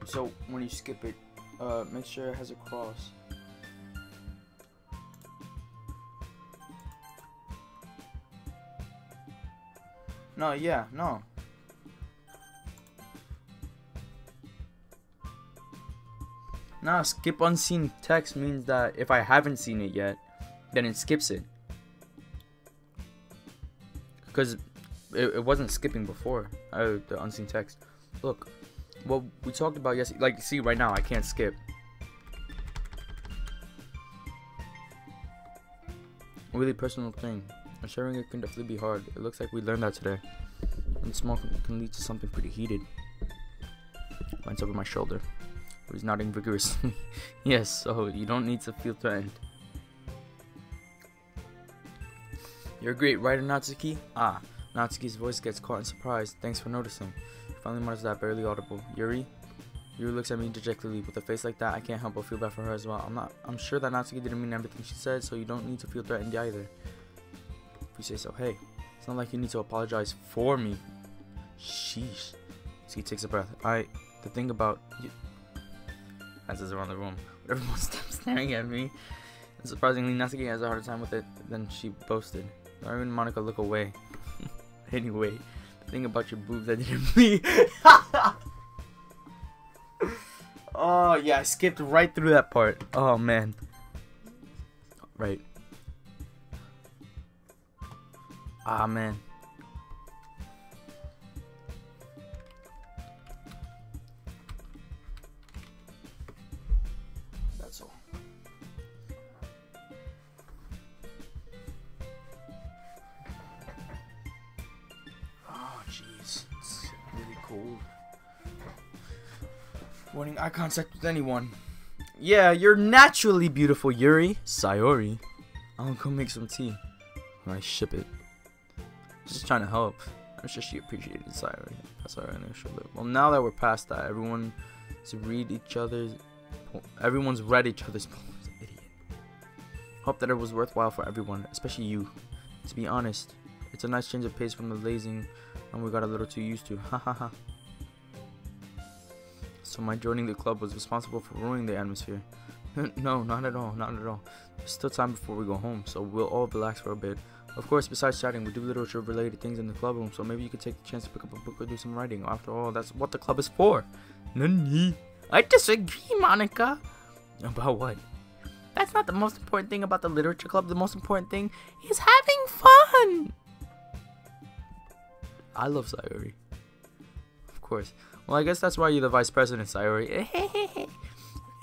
So when you skip it, make sure it has a cross. No, yeah, no. Nah, skip unseen text means that if I haven't seen it yet, then it skips it. Because it wasn't skipping before, the unseen text. Look, what we talked about yesterday, like, see, right now, I can't skip. A really personal thing. And sharing it can definitely be hard. It looks like we learned that today. And small can lead to something pretty heated. Lines over my shoulder. He's nodding vigorously. Yes, so you don't need to feel threatened. You're great, right, Natsuki? Ah, Natsuki's voice gets caught in surprise. Thanks for noticing. Finally mutters that, barely audible. Yuri? Yuri looks at me dejectedly. With a face like that, I can't help but feel bad for her as well. I'm sure that Natsuki didn't mean everything she said, so you don't need to feel threatened either. If you say so. Hey, it's not like you need to apologize for me. Sheesh. Natsuki takes a breath. The thing about you, as is around the room, but everyone stops staring at me. And surprisingly, Natsuki has a harder time with it than she boasted. Larry and Monica look away. Anyway, the thing about your boobs, I didn't mean. Oh yeah, I skipped right through that part. Oh man. Right. Ah man. That's all. Oh jeez, it's really cold. Avoiding eye contact with anyone. Yeah, you're naturally beautiful, Yuri. Sayori. I'll go make some tea. I ship it. Just trying to help. I'm sure she appreciated Sayori. That's our initial live. Well, now that we're past that, everyone's read each other's poems. Idiot. Hope that it was worthwhile for everyone, especially you. To be honest, it's a nice change of pace from the lazing and we got a little too used to. Ha ha ha. So my joining the club was responsible for ruining the atmosphere. No, not at all, not at all. There's still time before we go home, so we'll all relax for a bit. Of course, besides chatting, we do literature-related things in the club room, so maybe you could take the chance to pick up a book or do some writing. After all, that's what the club is for. Nani? I disagree, Monica. About what? That's not the most important thing about the literature club. The most important thing is having fun. I love Sayori. Of course. Well, I guess that's why you're the vice president, Sayori.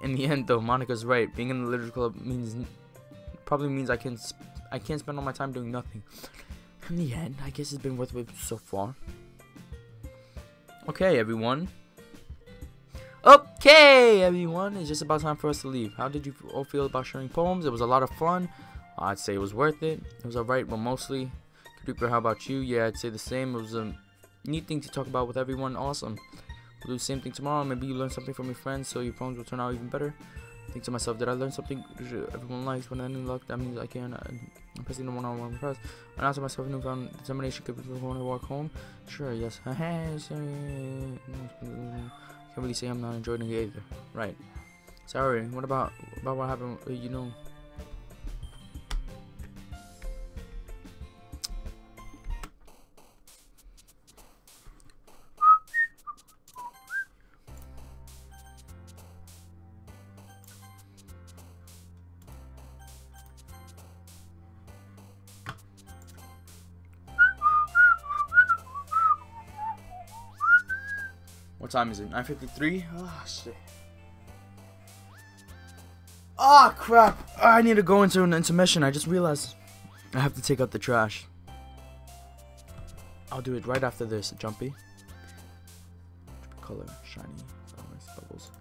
In the end, though, Monica's right. Being in the literature club probably means I can't spend all my time doing nothing. In the end, I guess it's been worth it so far. Okay, everyone. It's just about time for us to leave. How did you all feel about sharing poems? It was a lot of fun. I'd say it was worth it. It was alright, but mostly. Kadooper, how about you? Yeah, I'd say the same. It was a neat thing to talk about with everyone. Awesome. We'll do the same thing tomorrow. Maybe you learn something from your friends, so your poems will turn out even better. Think to myself, did I learn something everyone likes? When any luck, that means I can. I'm pressing the one-on-one press. I announced to myself, newfound determination could be when I walk home. Sure, yes. Can't really say I'm not enjoying it either. Right. Sorry. What about what happened? You know. time is it? 9:53? Oh, shit. Ah, crap. I need to go into an intermission. I just realized I have to take out the trash. I'll do it right after this. Jumpy. Color. Shiny. Flowers. Bubbles.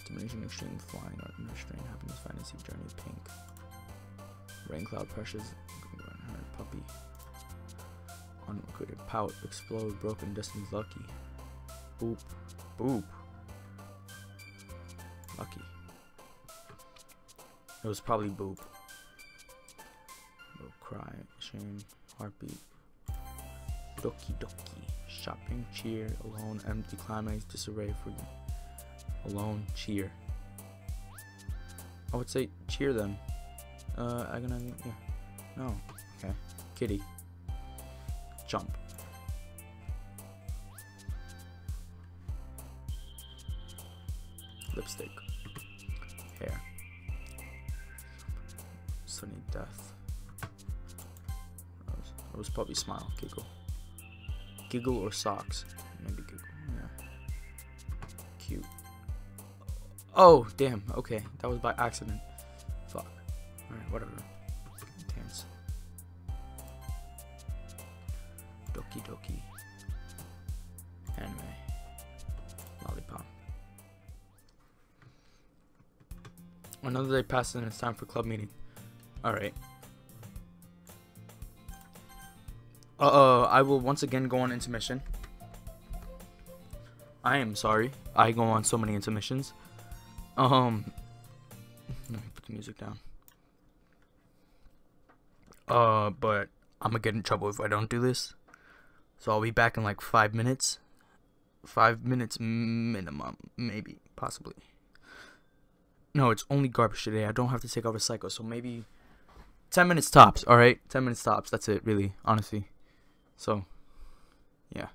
Domination. Extreme. Flying. Art. Restraint. Happiness. Fantasy. Journey. Pink. Rain cloud. Precious. Puppy. Unliquidated. Pout. Explode. Broken. Destiny's. Lucky. Boop. Boop. Lucky. It was probably boop. No cry. Shame. Heartbeat. Doki Doki. Shopping. Cheer. Alone. Empty. Climax. Disarray. For alone. Cheer. I would say cheer them. I'm gonna. Yeah. No. Okay. Kitty. Jump. Lipstick. Hair. Sunny death. It was probably smile. Giggle. Giggle or socks. Maybe giggle. Yeah. Cute. Oh, damn. Okay. That was by accident. Fuck. Alright, whatever. Dance. Doki Doki. Anime. Lollipop. Another day passes and it's time for club meeting. Alright. I will once again go on intermission. I am sorry. I go on so many intermissions. Let me put the music down. But I'm gonna get in trouble if I don't do this. So I'll be back in like 5 minutes. 5 minutes minimum, maybe, possibly. No, it's only garbage today. I don't have to take out recycle, so maybe 10 minutes tops, alright? 10 minutes tops, that's it, really, honestly. So, yeah.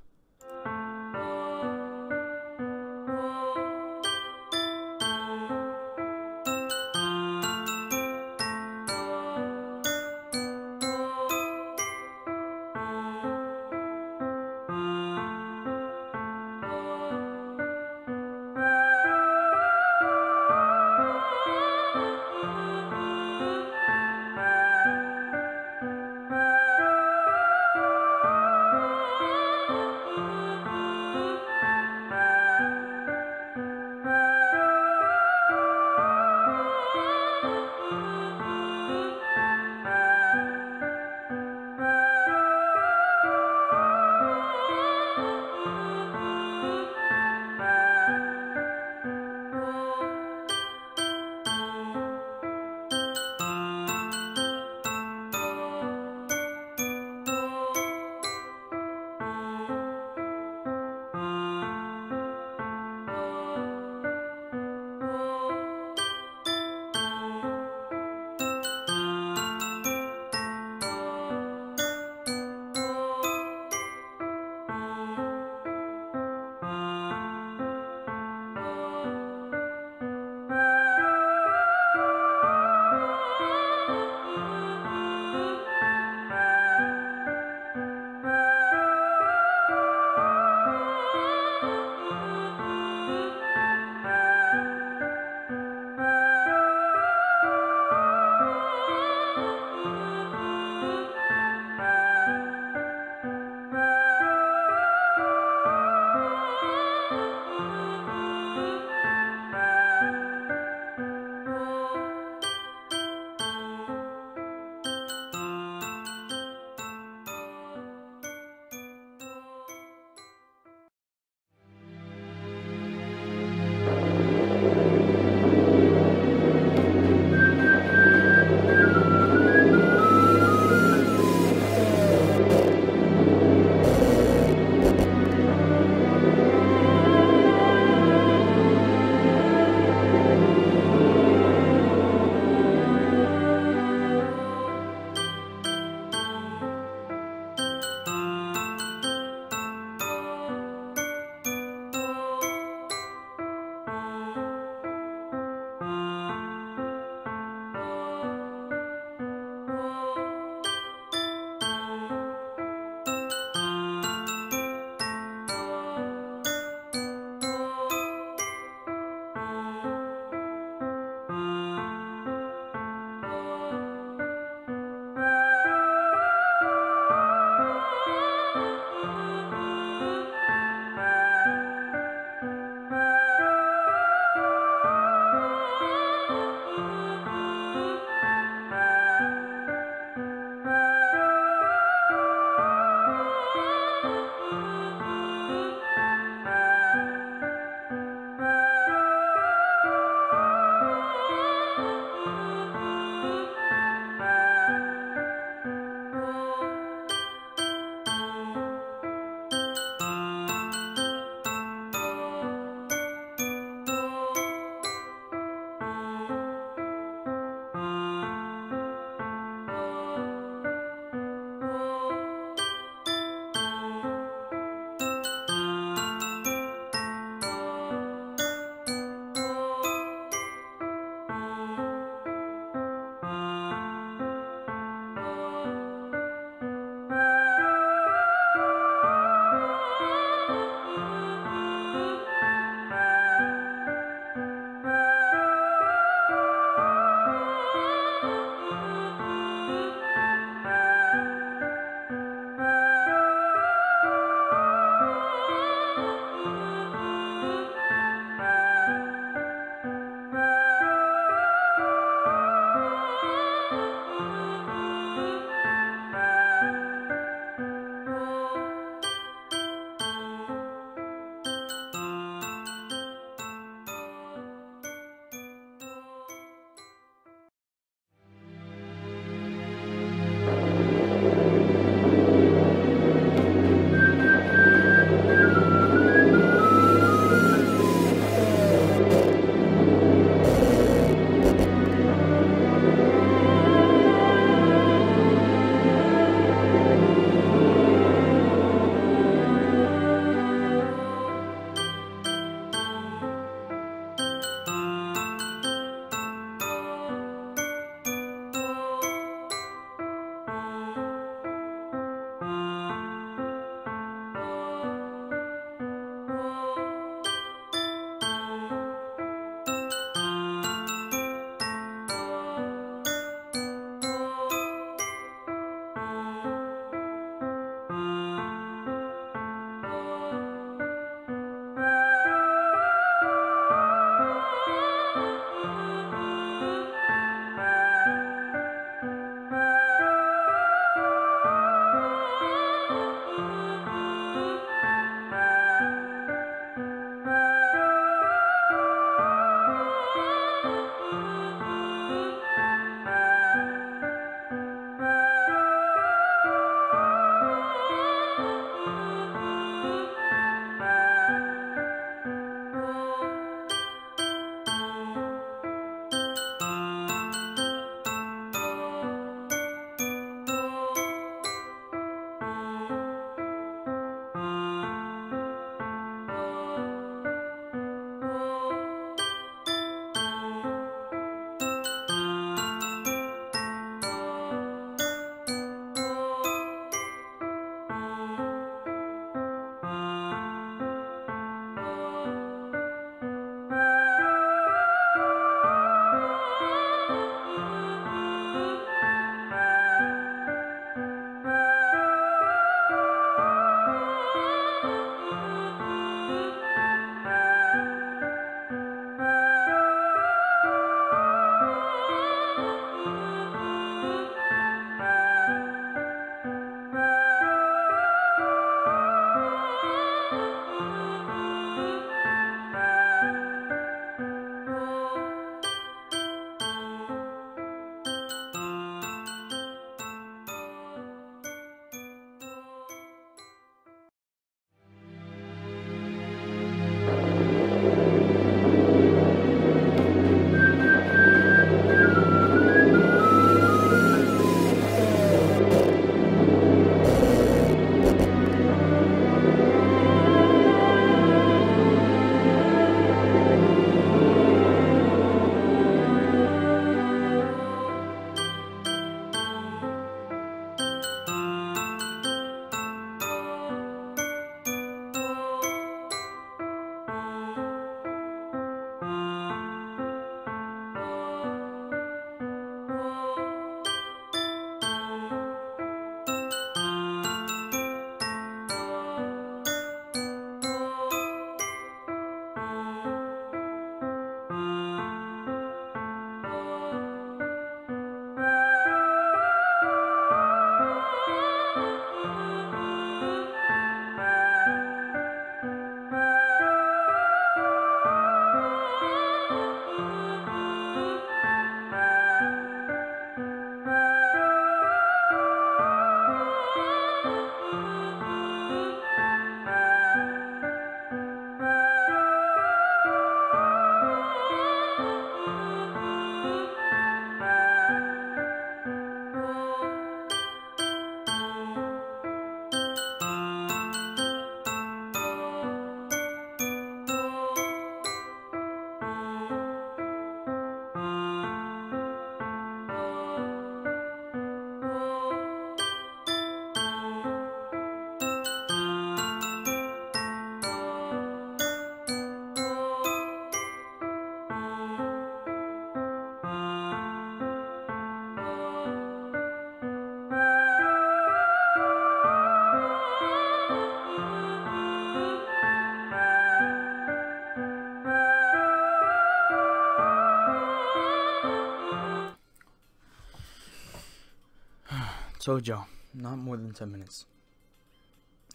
Told y'all, not more than 10 minutes.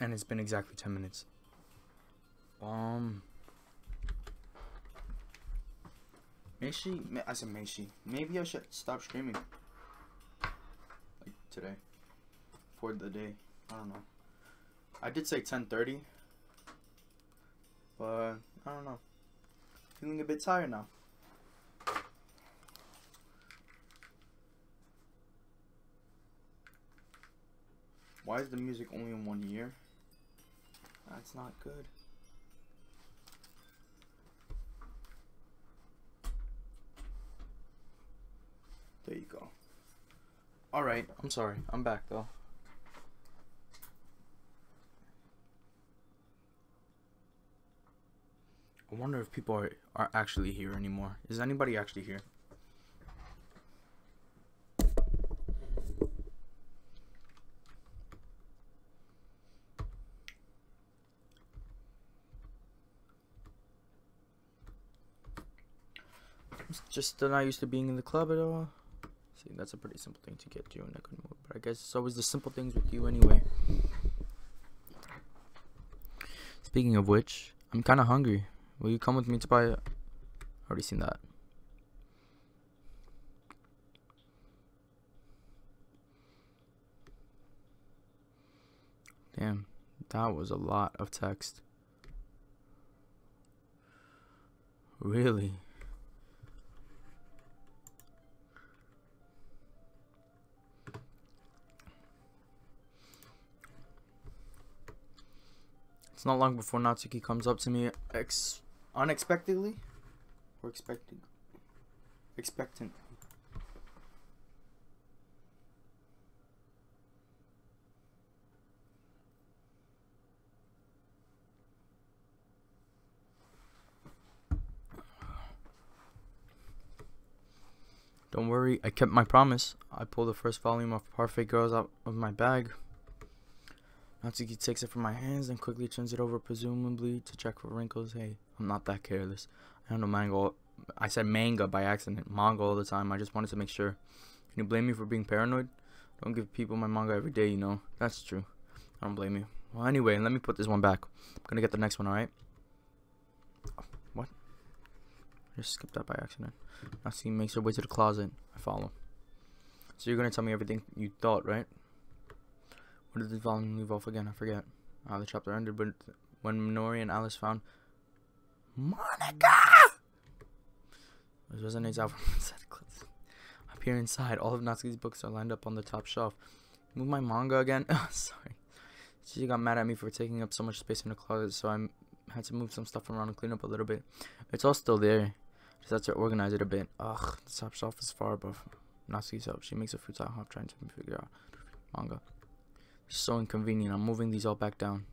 And it's been exactly 10 minutes. Maybe I should stop streaming. Like today. For the day. I don't know. I did say 10:30. But, I don't know. Feeling a bit tired now. Why is the music only in 1 year? That's not good. There you go. Alright, I'm sorry. I'm back though. I wonder if people are actually here anymore. Is anybody actually here? Just still not used to being in the club at all. See, that's a pretty simple thing to get to in a good mood. But I guess it's always the simple things with you anyway. Speaking of which, I'm kind of hungry. Will you come with me to buy it? Already seen that. Damn, that was a lot of text. Really? It's not long before Natsuki comes up to me unexpectedly or expectant. Don't worry, I kept my promise. I pulled the first volume of Parfait Girls out of my bag. Natsuki takes it from my hands and quickly turns it over, presumably to check for wrinkles. Hey, I'm not that careless. I handle manga. I said manga by accident. Manga all the time. I just wanted to make sure. Can you blame me for being paranoid? Don't give people my manga every day, you know. That's true. I don't blame you. Well, anyway, let me put this one back. I'm gonna get the next one, alright? What? I just skipped that by accident. Natsuki makes her way to the closet. I follow. So you're gonna tell me everything you thought, right? Where did the volume leave off again? I forget. The chapter ended but when Minori and Alice found Monica! This resonates out from inside the closet. Up here inside, all of Natsuki's books are lined up on the top shelf. Move my manga again? Oh, sorry. She got mad at me for taking up so much space in the closet, so I had to move some stuff around and clean up a little bit. It's all still there. Just have to organize it a bit. Ugh, the top shelf is far above Natsuki's up. She makes a futile hop trying to figure out manga. It's so inconvenient. I'm moving these all back down.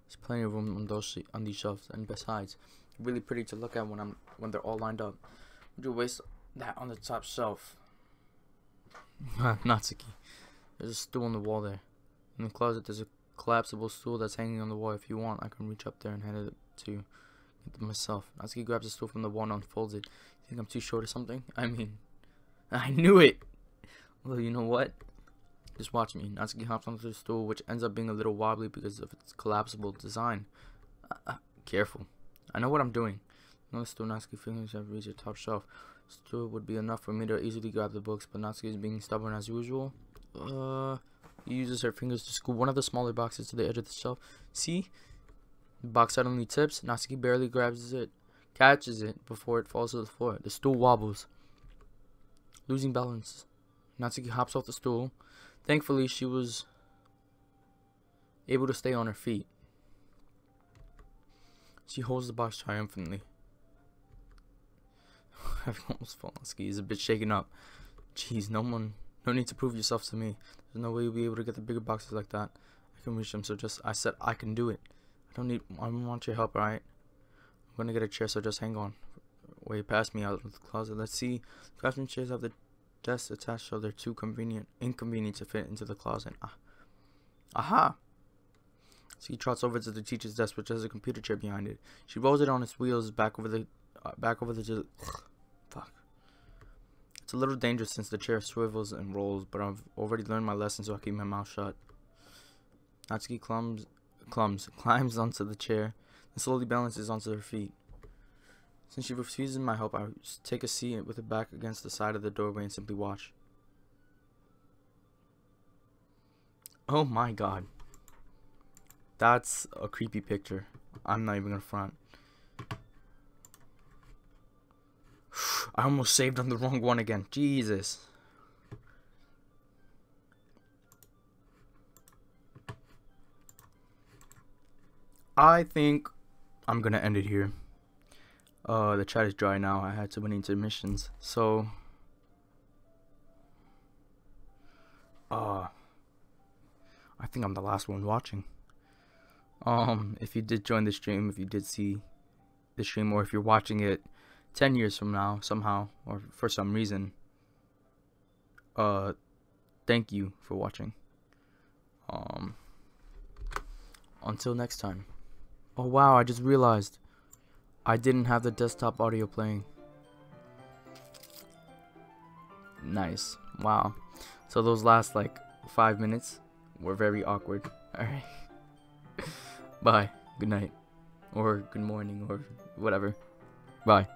There's plenty of room on these shelves, and besides, really pretty to look at when they're all lined up. Would you waste that on the top shelf? Natsuki. There's a stool on the wall there. In the closet, there's a collapsible stool that's hanging on the wall. If you want, I can reach up there and hand it to you myself. Natsuki grabs the stool from the wall and unfolds it. You think I'm too short or something? I mean, I knew it. Well, you know what? Just watch me. Natsuki hops onto the stool, which ends up being a little wobbly because of its collapsible design. Careful. I know what I'm doing. No stool, Natsuki feelings have reached the top shelf. Stool would be enough for me to easily grab the books, but Natsuki is being stubborn as usual. He uses her fingers to scoop one of the smaller boxes to the edge of the shelf. See? The box suddenly tips. Natsuki barely grabs it, catches it before it falls to the floor. The stool wobbles, losing balance. Natsuki hops off the stool. Thankfully, she was able to stay on her feet. She holds the box triumphantly. Having almost fallen, Natsuki is a bit shaken up. Jeez, no need to prove yourself to me. There's no way you'll be able to get the bigger boxes like that. I can reach them, so I said I can do it. I don't want your help, alright? I'm gonna get a chair, so just hang on. Way past me out of the closet. Let's see. Craftsman chairs have the desks attached, so they're too inconvenient to fit into the closet. Aha! So he trots over to the teacher's desk, which has a computer chair behind it. She rolls it on its wheels back over the fuck. It's a little dangerous since the chair swivels and rolls, but I've already learned my lesson, so I keep my mouth shut. Natsuki climbs onto the chair and slowly balances onto her feet. Since she refuses my help, I just take a seat with her back against the side of the doorway and simply watch. Oh my god. That's a creepy picture. I'm not even gonna front. I almost saved on the wrong one again. Jesus. I think I'm gonna end it here. The chat is dry now. I had too many intermissions. So I think I'm the last one watching. If you did join the stream, if you did see the stream, or if you're watching it 10 years from now somehow, or for some reason, thank you for watching. Until next time. Oh wow, I just realized I didn't have the desktop audio playing. Nice. Wow. So those last like 5 minutes were very awkward. Alright. Bye. Good night. Or good morning or whatever. Bye.